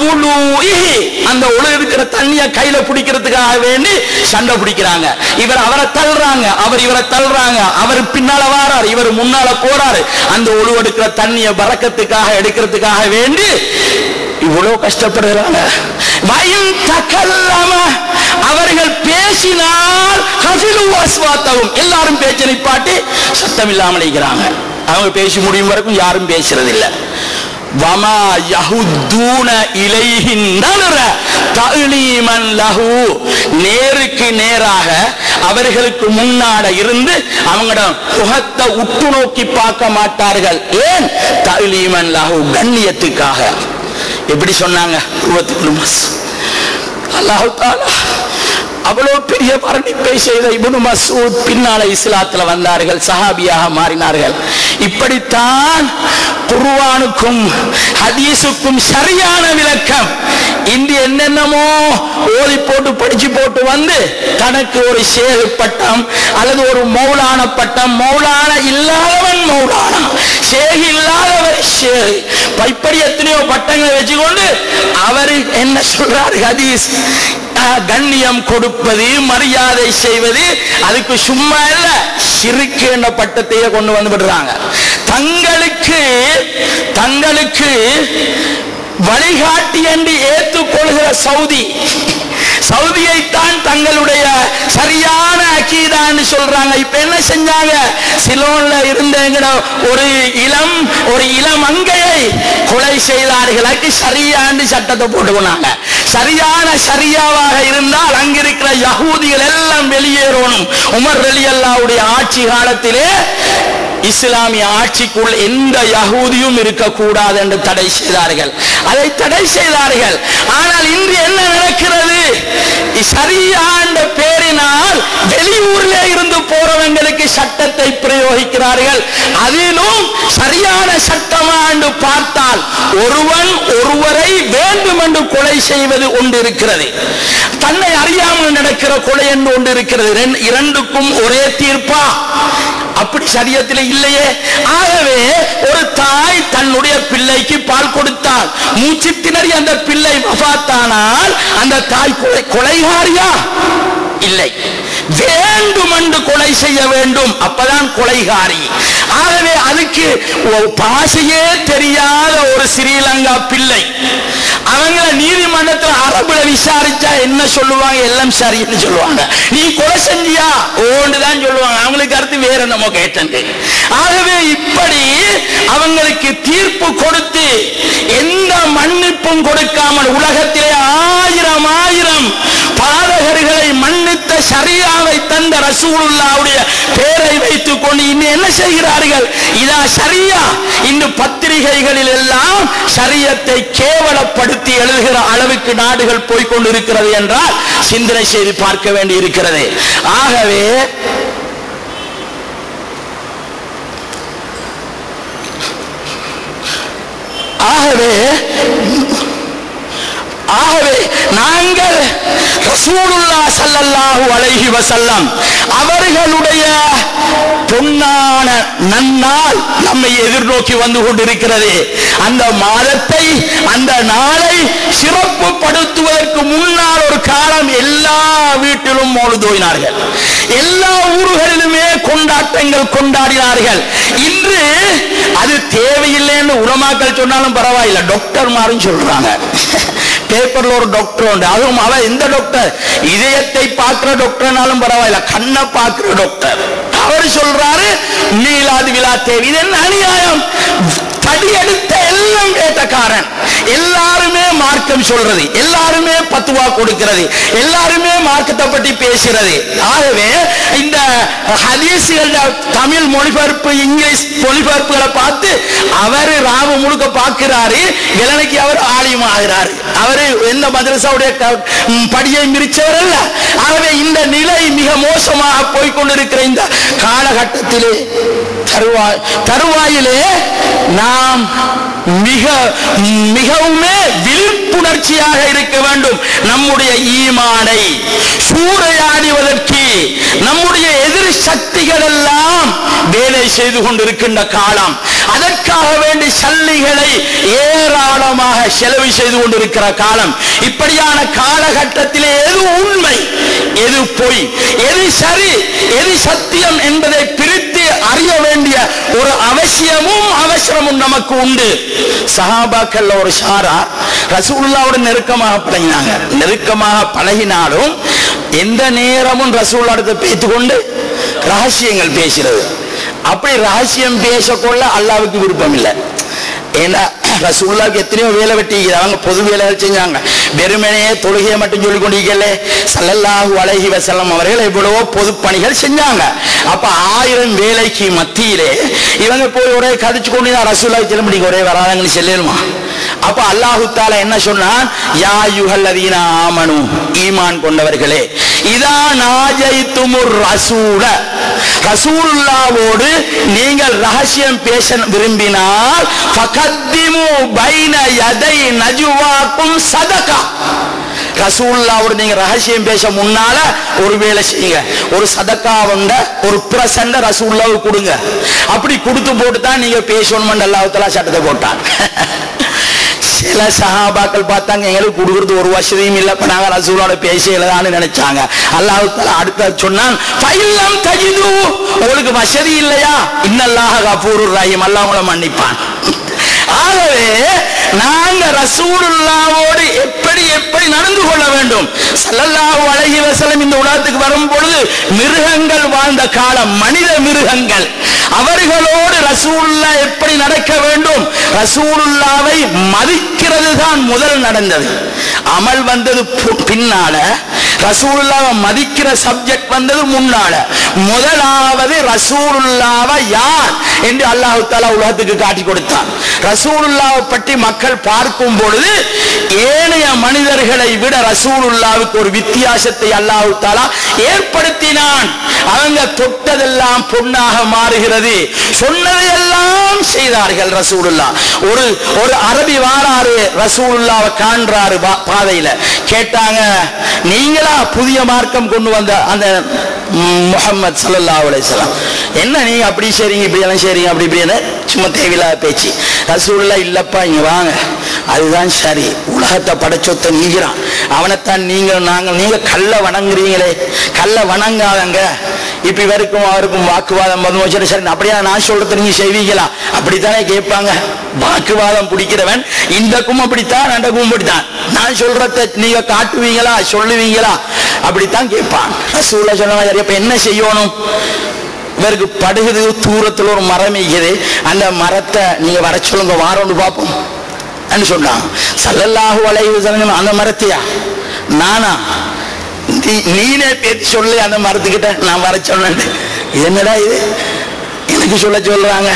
உலூஇஹி, அந்த உழு இருக்கிற தண்ணியை கையில பிடிக்கிறதுக்காக வேண்டி சண்டை பிடிக்கிறாங்க. இவர் அவரை தள்ளுறாங்க, அவர் இவரை தள்ளுறாங்க, அவர் பின்னால வாரார், இவர் முன்னால போறாரு. அந்த உழுவெடுக்கிற தண்ணியை பறக்கத்துக்காக எடுக்கிறதுக்காக வேண்டி இவ்வளவு கஷ்டப்படுகிறாங்க. அவர்கள் பேசினால் எல்லாரும் பேச்சை நிப்பாட்டி சத்தம் இல்லாமல் இருக்கிறாங்க. அவங்க பேசி முடியும் வரைக்கும் யாரும் பேசுறது இல்லை. நேருக்கு நேராக அவர்களுக்கு முன்னாட இருந்து அவங்களோட முகத்தை உற்று நோக்கி பார்க்க மாட்டார்கள். ஏன்? தஅலீமன் லஹு, கண்ணியத்துக்காக. எப்படி சொன்னாங்க? அல்லாஹ் தஆலா அவ்வளவு பெரிய வர்ணிப்பை செய்த இப்னு மஸ்ஊத் பின்னால இஸ்லாத்துல வந்தார்கள், சஹாபியாக மாறினார்கள். இப்படித்தான் குர்ஆனுக்கும் ஹதீஸுக்கும் சரியான விளக்கம். இன்று என்னென்னமோ ஓதி போட்டு படிச்சு போட்டு வந்து தனக்கு ஒரு ஷேக் பட்டம் அல்லது ஒரு மௌலான பட்டம், மௌலான இல்லாதவன் மௌலானா, ஷேக் இல்லாதவர் ஷேக், இப்படி எத்தனையோ பட்டங்களை வச்சுக்கொண்டு அவர் என்ன சொல்றார்? ஹதீஸ் கண்ணியம் கொடுப்பது, மரியாதை செய்வது, அதுக்கு சும்மா இல்ல ஷிர்க் என்ற பட்டத்தையே கொண்டு வந்து விடுறாங்க. தங்களுக்கு வழிகாட்டி என்று ஏற்றுக்கொள்கிற சவுதியைத்தான் தங்களுடைய சரியான அகீதான்னு சொல்றாங்க. இப்ப என்ன செஞ்சாங்க? சிலோன்ல இருந்த ஒரு இளம் அங்கையை கொலை செய்தார்கள். அதுக்கு சரியாண்டு சட்டத்தை போட்டுக்கொண்டாங்க. சரியான சரியாவாக இருந்தால் அங்கிருக்கிற யஹூதிகள் எல்லாம் வெளியேறணும். உமர் ரலியல்லாஹுடைய ஆட்சி காலத்திலே இஸ்லாமிய ஆட்சிக்குள் எந்த யஹூதியும் இருக்கக்கூடாது என்று தடை செய்தார்கள். அதை தடை செய்தார்கள். ஆனால் இன்று என்ன நடக்கிறது? சரியான பேரினால் வெளியூரிலே இருந்து போறவங்களுக்கு சட்டத்தை பிரயோகிக்கிறார்கள். அதிலும் சரியான சட்டமா என்று பார்த்தால் ஒருவரை வேண்டும் என்று கொலை செய்வது ஒன்று இருக்கிறது, தன்னை அறியாமல் நடக்கிற கொலை என்று ஒன்று இருக்கிறது. இரண்டுக்கும் ஒரே தீர்ப்பா? அப்படி சரியத்தில் இல்லையே. ஆகவே ஒரு தாய் தன்னுடைய பிள்ளைக்கு பால் கொடுத்தால் மூச்சு திணறி அந்த பிள்ளை வஃபாத்தானால் அந்த தாய் கொலைகாரியா? இல்லை, வேண்டுமென்று கொலை செய்ய வேண்டும், அப்பதான் கொலைகாரி. ஆகவே அதுக்கு பாஷையே தெரியாத ஒரு ஸ்ரீலங்கா பிள்ளை அவங்க நீதிமன்றத்தில் அரபுல விசாரிச்சா என்ன சொல்லுவாங்க? எல்லாம் சரின்னு சொல்லுவாங்க. நீ கொலை செஞ்சியா? ஓண்டுதான் சொல்லுவாங்க. அவங்களுக்கு அடுத்து வேற நம்ம கேட்டு. ஆகவே இப்படி அவங்களுக்கு தீர்ப்பு கொடுத்து எந்த மன்னிப்பும் கொடுக்காமல் உலகத்திலே ஆயிரம் பாதகர்களை மன்னித்த ஷரியாவை தந்த ரசூலுல்லாஹ்வுடைய பெயரை வைத்துக் கொண்டு இன்னும் என்ன செய்கிறார்கள்? இதா ஷரியா. இந்த பத்திரிகைகளில் எல்லாம் ஷரியத்தை கேவலப்படுத்தி எழுதுகிற அளவுக்கு நாடுகள் போய்கொண்டிருக்கிறது என்றால் சிந்தனை செய்து பார்க்க வேண்டி இருக்கிறது. ஆகவே நாங்கள் ரசூலுல்லாஹ் ஸல்லல்லாஹு அலைஹி வஸல்லம் அவர்களுடைய பொன்னான நன்னாள் நம்மை எதிர்நோக்கி வந்து கொண்டிருக்கிறது. அந்த மாதத்தை, அந்த நாளை சிறப்புப்படுத்துவதற்கு முன்னால் ஒரு காலம் எல்லா வீட்டிலும் மௌலிதோயினார்கள், எல்லா ஊர்களிலுமே கொண்டாட்டங்கள் கொண்டாடினார்கள். இன்று அது தேவையில்லைன்னு உலமாக்கள் சொன்னாலும் பரவாயில்லை, டாக்டர் மாறும் சொல்றாங்க. பேப்பர்ல ஒரு டாக்டர் உண்டு, அதுவும் அவன் எந்த டாக்டர்? இதயத்தை பார்க்கிற டாக்டர்னாலும் பரவாயில்ல, கண்ணை பார்க்கிற டாக்டர். அவர் சொல்றாரு மீலாது விழா தேவை. இது என்ன அநியாயம்? தடி எடுத்த எல்லாம் வேட்டக்காரன். எல்லாருமே மார்க்கம் சொல்றது, எல்லாருமே பத்துவா கொடுக்கிறது, எல்லாருமே மார்க்கத்தை பற்றி பேசுறது. ஆகவே இந்த ஹதீஸ்கள் தமிழ் மொழிபெயர்ப்பு இங்கிலீஷ் மொழிபெயர்ப்புகளை பார்த்து அவரு ராவு முழுக்க பார்க்கிறாரு, இலனைக்கு அவர் ஆலிம் ஆகிறாரு. அவரு எந்த மதரசாவுடைய படியை மிரிச்சவர் அல்ல. ஆகவே இந்த நிலை மிக மோசமாக போய்கொண்டிருக்கிற இந்த காலகட்டத்திலே தருவாயிலே நாம் மிகவுமே விழிப்புணர்ச்சியாக இருக்க வேண்டும். நம்முடைய ஈமானை சூறையாடுவதற்கு நம்முடைய எதிர் சக்திகள் எல்லாம் வேலை செய்து கொண்டிருக்கின்ற காலம். அதற்காக வேண்டி சல்லிகளை ஏராளமாக செலவு செய்து கொண்டிருக்கிற காலம். இப்படியான காலகட்டத்திலே எது உண்மை, எது பொய், எது சரி, எது சத்தியம் என்பதை பிரித்து அறிய வேண்டிய ஒரு அவசரமும் நமக்கு உண்டு. சஹாபாக்கள் ஒரு ஷாரா ரசூலுல்லாஹ்வோடு நெருக்கமாக பழகினாலும் எந்த நேரமும் ரசூலுல்லாஹ்வோடு பேசிக்கொண்டு ரகசியங்கள் பேசுறது. அப்படி ரகசியம் பேசக்கொள்ள அல்லாஹ்வுக்கு விருப்பம் இல்லை. ஏன்னா ரசூலுல்லாஹ்வுக்கு எத்தனையோ வேலை வெட்டிக்கிறாங்க, பொது வேலைகள் செஞ்சாங்க. வெறுமனையே தொழுகையை மட்டும் சொல்லிக் கொண்டிருக்கல, ஸல்லல்லாஹு அலைஹி வஸல்லம் அவர்கள் எவ்வளவோ பொது பணிகள் செஞ்சாங்க. அப்ப 1000 வேலைக்கு மத்தியிலே இவங்க போய் ஒரே கடிச்சு கொண்டு ரசூலுல்லாஹ் சொல்ல முடியும், ஒரே வராதங்கன்னு சொல்லலுமா? அப்ப அல்லாஹு தஆலா என்ன சொன்னான்? யா அய்யுஹல்லதீன ஆமனு, ஈமான் கொண்டவர்களே, இதா நாஜைத்துமுர் ரசூல, ரசூலுல்லாஹ்வோடு நீங்கள் ரகசியம் பேச விரும்பினால் ஃபகத்திமு பைன யதை நஜ்வாக்கும் சதகா, ரசூலுல்லாஹ்வோடு நீங்க ரகசியம் பேச முன்னால ஒரு வேலை செய்யுங்க, ஒரு சதக்கா வந்த ஒரு பிரசண்ட ரசூலுல்லாஹ்வுக்கு கொடுங்க. அப்படி கொடுத்து போட்டு தான் நீங்க பேசணும் அல்லாஹ் தஆலா சட்டத்தை போட்டான். சில சஹாபாக்கள் பார்த்தாங்க, எங்களுக்கு கொடுக்கறது ஒரு வசதியும் இல்லை, இப்ப நாங்க ரசூலோட பேசலான்னு நினைச்சாங்க. அல்லாஹ் தஆலா அடுத்த சொன்னான், ஃபைல்லம் தஜிது, உங்களுக்கு வசதி இல்லையா, இன்னல்லாஹ கஃபூருர் ரஹீம், அல்லாஹ் உங்களை மன்னிப்பான். ஆகவே நாங்க ரசூலுல்லாஹ்வோடு எப்படி நடந்து கொள்ள வேண்டும்? ஸல்லல்லாஹு அலைஹி வஸல்லம் இந்த உலகத்துக்கு வரும் பொழுது மிருகங்கள் வாழ்ந்த காலம், மனித மிருகங்கள், அவர்களோடு ரசூலுல்லாஹ் எப்படி நடக்க வேண்டும்? ரசூலுல்லாஹ்வை மதிக்கிறது தான் முதல் நடந்தது. அமல் வந்தது பின்னால, ரசூலுல்லாஹ்வை மதிக்கிற சப்ஜெக்ட் வந்தது முன்னால. முதலாவது ரசூலுல்லாஹ்வை யார் என்று அல்லாஹ் தஆலா உலகத்துக்கு காட்டி கொடுத்தான். ரசூலுல்லாஹ்வை பற்றி மக்கள் பார்க்கும் பொழுது ஏனைய மனிதர்களை விட ரசூலுல்லாஹ்வுக்கு ஒரு வித்தியாசத்தை அல்லாஹ் தஆலா ஏற்படுத்தினான். அவங்க தொட்டதெல்லாம் பொன்னாக மாறுகிறது, சொன்னதையெல்லாம் செய்தார்கள் ரசூலுல்லாஹ். ஒரு அரபி வாராரு, ரசூலுல்லாஹ்வை காண்றாரு பாதையில, கேட்டாங்க, நீங்களா புதிய மார்க்கம் கொண்டு வந்த அந்த முஹம்மது ஸல்லல்லாஹு அலைஹி வஸல்லம், என்ன நீங்க அப்படி செய்றீங்க, இப்படி எல்லாம் செய்றீங்க, அப்படி இப்படின்னு சும்மா தேவையில்லாத பேச்சு. ரசூலுல்லாஹ், இல்லப்பா இங்க வாங்க, அதுதான் சரி, உலகத்தை படைச்சொத்த நீங்கிறான், அவனைத்தான் நீங்க கல்ல வணங்குறீங்களே, கல்ல வணங்காதங்க. இப்ப இவருக்கும் அவருக்கும் வாக்குவாதம் வந்து சரி, அப்படியா நான் சொல்றது நீங்க செய்வீங்களா, அப்படித்தானே கேட்பாங்க. வாக்குவாதம் பிடிக்கிறவன் இந்தக்கும் அப்படித்தான் அண்டக்கும் அப்படித்தான், நான் சொல்றத நீங்க காட்டுவீங்களா சொல்லுவீங்களா, அப்படித்தான் கேட்பான். ரசூலுல்லாஹ் சொன்னாங்க, இப்ப என்ன செய்யணும்? இவருக்கு படுகுது, தூரத்தில் ஒரு மரம் இருக்குது, அந்த மரத்தை நீங்க வர சொல்லுங்க, வாரோன்னு பார்ப்போம் சொன்னாங்க. ஸல்லல்லாஹு அலைஹி வஸல்லம், அந்த மரத்தையா நானா, நீனே பேசி சொல்லு, அந்த மரத்துக்கிட்ட நான் வர சொன்னேன். என்னடா இது எனக்கு சொல்றாங்க,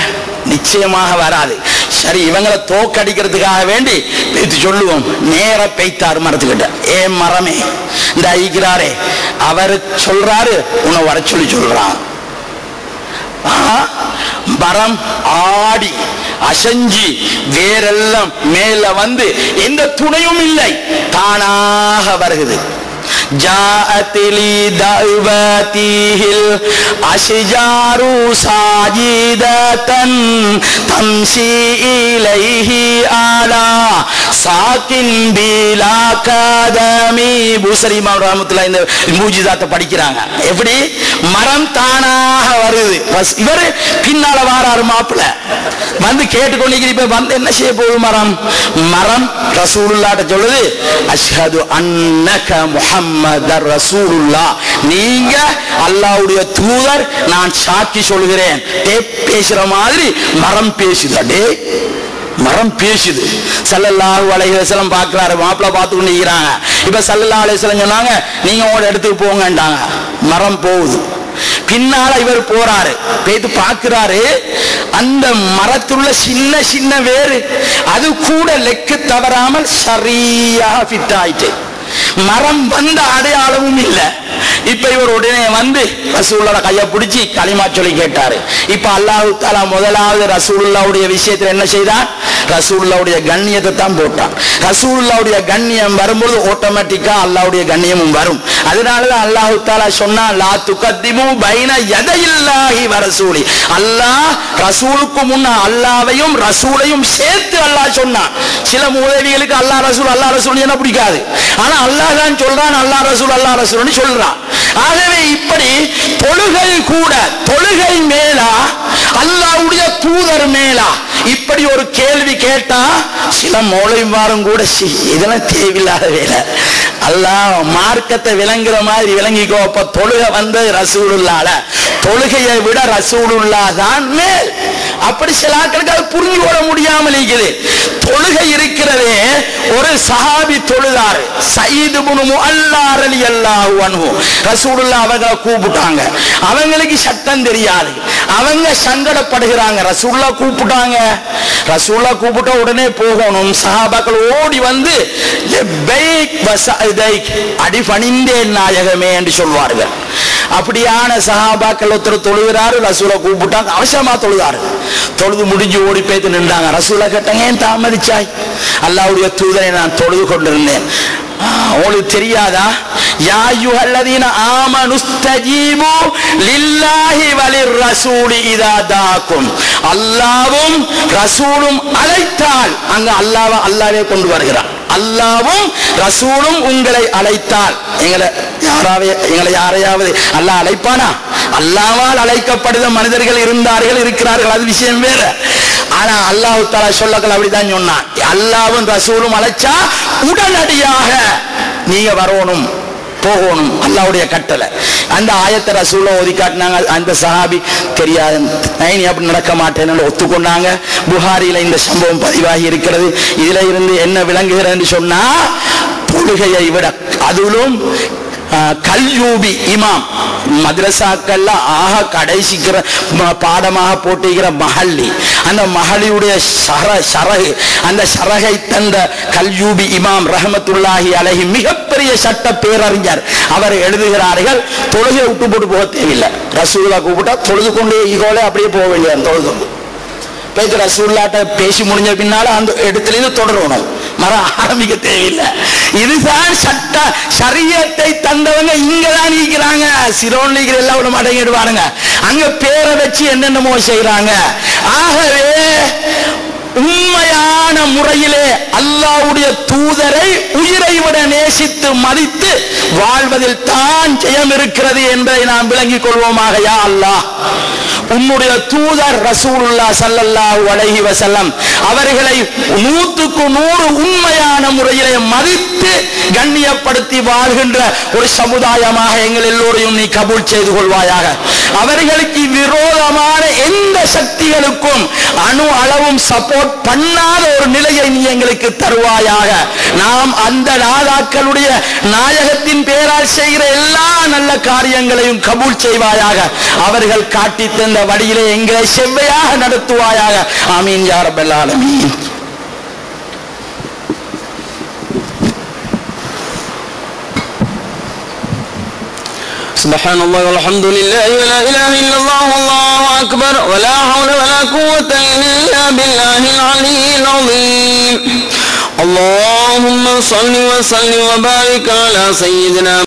நிச்சயமாக வராது. சரி, இவங்களை தோக்கடிக்கிறதுக்காக வேண்டி பேசி சொல்லுவோம். நேர பெய்த்தாரு மரத்துக்கிட்ட, ஏ மரமே இந்த ஐக்கிறாரே, அவரு சொல்றாரு, உன்னை வர சொல்றான். மரம் ஆடி அசஞ்சி வேரெல்லாம் மேல வந்து எந்த துணையும் இல்லை, தானாக வருகிறது. ஜாஅத்திலி தஅவதிஹில் அஷ்ஜாரு சாஜிததன் தம்ஷி இலைஹி அலா சாகின் பிலா கதமி. பூசரி இமாம் ரஹ்மத்துல்லாஹி இந்த மூஜிசாத்தை படிக்கிறாங்க. எப்படி மரம் தானாக வருது, இவர் பின்னால வாராரு மாப்பிள்ள வந்து கேட்டுக்கொண்டிருக்கிற, வந்து என்ன செய்ய போகுது மரம் ரசூலுல்லாஹ்ட்ட சொல்லுது, அஷ்ஹது அன்னக முஹம்மதர் ரசூலுல்லாஹ், நீங்க அல்லாஹ்வுடைய தூதர், நான் சாட்சி சொல்கிறேன். பேசுற மாதிரி மரம் பேசுதே, மரம் பேசுது. ஸல்லல்லாஹு அலைஹி வஸல்லம் பார்க்கறாரு, மாப்பிள்ளை பார்த்து கொண்டு இருக்கிறாங்க. இப்ப ஸல்லல்லாஹு அலைஹி வஸல்லம் சொன்னாங்க, நீங்க உங்களோட இடத்துக்கு போங்கன்றாங்க. மரம் போகுது. பின்னால இவர் போறாரு, போயிட்டு பார்க்கிறாரு, அந்த மரத்துள்ள சின்ன சின்ன வேறு அது கூட லெக்கு தவறாமல் சரியா ஃபிட் ஆயிட்டு, மரம் வந்த அடையாளமும் இல்லை. இப்ப இவர் உடனே வந்து ரசூலுல்லாஹ் கையை பிடிச்சி களிமா சொல்லி கேட்டாரு. இப்ப அல்லாஹ் தஆலா முதலாவது ரசூலுல்லாஹ்வுடைய விஷயத்துல என்ன செய்தான்? ரசூலுல்லாஹ்வுடைய கண்ணியத்தை தான் போட்டான். ரசூலுல்லாஹ்வுடைய கண்ணியம் வரும்போது ஆட்டோமேட்டிக்கா அல்லாஹ்வுடைய கண்ணியமும் வரும். அதனாலதான் அல்லாஹ் தஆலா சொன்னா, லா துகத்திமு பைன யதையில்லாஹி வ ரசூலி. அல்லாஹ் ரசூலுக்கு முன்ன அல்லாஹ்வையும் ரசூலையும் சேர்த்து அல்லாஹ் சொன்னான். சில மூதேவிகளுக்கு அல்லாஹ் ரசூல் என்ன பிடிக்காது. ஆனா அல்லாஹ் தான் சொல்றான், அல்லாஹ் ரசூல்னு சொல்றான். ஆகவே இப்படி தொழுகை கூட, தொழுகை மேலா அல்லாஹ்வுடைய தூதர் மேலா இப்படி ஒரு கேள்வி கேட்டா சில மௌலவிமாரும் கூட இதெல்லாம் தேவையில்லாத வேலை. அல்லாஹ் மார்க்கத்தை விளங்குற மாதிரி விளங்கிக்கோ. அப்ப தொழுகை வந்து ரசூலுல்லாஹ்ல, தொழுகையை விட ரசூலுல்லாஹ் தான் மேல். அப்படி சில ஆட்களுக்கு அது புரிஞ்சு கொள்ள முடியாமல் இருக்குது. தொழுகை இருக்கிறதே, ஒரு சஹாபி தொழுதாரு, சயீத் இப்னு முஅல்லா ரலியல்லாஹு அன்ஹு. ரசூலுல்லாஹ் அவங்களை கூப்பிட்டாங்க. அவங்களுக்கு சட்டம் தெரியாது, அவங்க சங்கடப்படுகிறாங்க. ரசூலுல்லாஹ் கூப்பிட்டாங்க. ரசூலுல்லாஹ் கூப்பிட்ட உடனே போகணும். சஹாபாக்கள் ஓடி வந்து லப்பைக் வஸஅதைக், அடி பணிந்தேன் நாயகமே என்று சொல்வார்கள். அப்படியான சஹாபாக்கள் ஒருத்தர் தொழுகிறாரு, ரசூலை கூப்பிட்டாங்க, அவசரமா தொழுதாரு. தொழுது முடிஞ்சு ஓடி போய் நின்றாங்க. ரசூலை கேட்டாங்க, ஏன் தாமதிச்சாய்? அல்லாஹ்வுடைய தூதரை நான் தொழுது கொண்டிருந்தேன். உங்களுக்கு தெரியாதா? யா அய்யுஹல்லதீன ஆமனுஸ்தஜீபு லில்லாஹி வலிர் ரசூலி இதா தாக்கும். அல்லாஹ்வும் ரசூலும் அழைத்தால், அங்க அல்லாஹ்வே கொண்டு வருகிறார். அல்லாஹ்வும் ரசூலும் உங்களை அழைத்தால், எங்களை யாரையாவது அல்லாஹ் அழைப்பானா? அல்லாஹ்வால் அழைக்கப்படுத மனிதர்கள் இருந்தார்கள், இருக்கிறார்கள், அது விஷயம் வேற. ஆனா அல்லாஹ் தஆலா சொல்லக்கல அப்படிதான் சொன்னான். அல்லாஹ்வும் ரசூலும் அழைச்சா உடனடியாக நீங்க வரணும், போகணும், அல்லாஹ்வுடைய கட்டளை. அந்த ஆயத்தை ரசூலுல்லாஹ் ஓதி காட்டினாங்க. அந்த சஹாபி தெரியாது, நீ அப்படி நடக்க மாட்டேன்னு ஒத்துக்கொண்டாங்க. புகாரில இந்த சம்பவம் பதிவாகி இருக்கிறது. இதுல இருந்து என்ன விளங்குகிறன்னு சொன்னா, தொழுகையை விட அதிலும் கல்யூபி இமாம் மദ്രസാக்கள்ல ஆக கடைசிக்கிற பாடமாக போட்டுகிற மஹல்லி, அந்த மஹல்லியுடைய ஷரஹ், அந்த ஷரஹை தந்த கல்யூபி இமாம் ரஹ்மத்துல்லாஹி அலைஹி மிகப்பெரிய சட்ட பேரறிஞர். அவர் எழுதுகிறார்கள், தொழுகை விட்டு போட்டு போக தேவையில்லை. ரசூலுல்லாஹ் கூப்பிட்டா தொழுது கொண்டே ஈகோல அப்படியே போக வேண்டியது. தொழுது போயிட்டு ரசூலுல்லாஹ்ட்ட பேசி முடிஞ்ச பின்னால அந்த இடத்துல தொடரணும், மர ஆரம்பிக்க தேவையில்லை. இதுதான் சட்ட ஷரியத்தை தந்தவங்க இங்கதான் இருக்கிறாங்க. சிரோன் லீக்ல எல்லாம் ஒரு மடங்கிடுவாருங்க, அங்க பேரை வச்சு என்னென்னமோ செய்யறாங்க. ஆகவே உண்மையான முறையிலே அல்லாஹ்வுடைய தூதரை உயிரை விட நேசித்து மதித்து வாழ்வதில் தான் ஜெயம் இருக்கிறது என்பதை நாம் விளங்கிக் கொள்வோமாக. யா அல்லாஹ், உன்னுடைய தூதர் ரசூலுல்லாஹ் ஸல்லல்லாஹு அலைஹி வஸல்லம் அவர்களை 100க்கு 100 உண்மையான முறையிலே மதித்து கண்ணியப்படுத்தி வாழ்கின்ற ஒரு சமுதாயமாக எங்கள் எல்லோரையும் நீ கபூல் செய்து கொள்வாயாக. அவர்களுக்கு விரோதமான எந்த சக்திகளுக்கும் அணு அளவும் சப்போர்ட் பண்ணாத ஒரு நிலையை நீ எங்களுக்கு தருவாயாக. நாம் அந்த நாதாக்களுடைய நாயகத்தின் பேரால் செய்கிற எல்லா நல்ல காரியங்களையும் கபூல் செய்வாயாக. அவர்கள் காட்டி தந்த வழியிலே எங்களை செவ்வையாக நடத்துவாயாக. ஆமீன் யா ரப்பல் ஆலமீன். سبحان الله والحمد لله ولا إله إلا الله والله أكبر ولا حول ولا قوة إلا بالله العلي العظيم. اللهم صل وسلم وبارك على سيدنا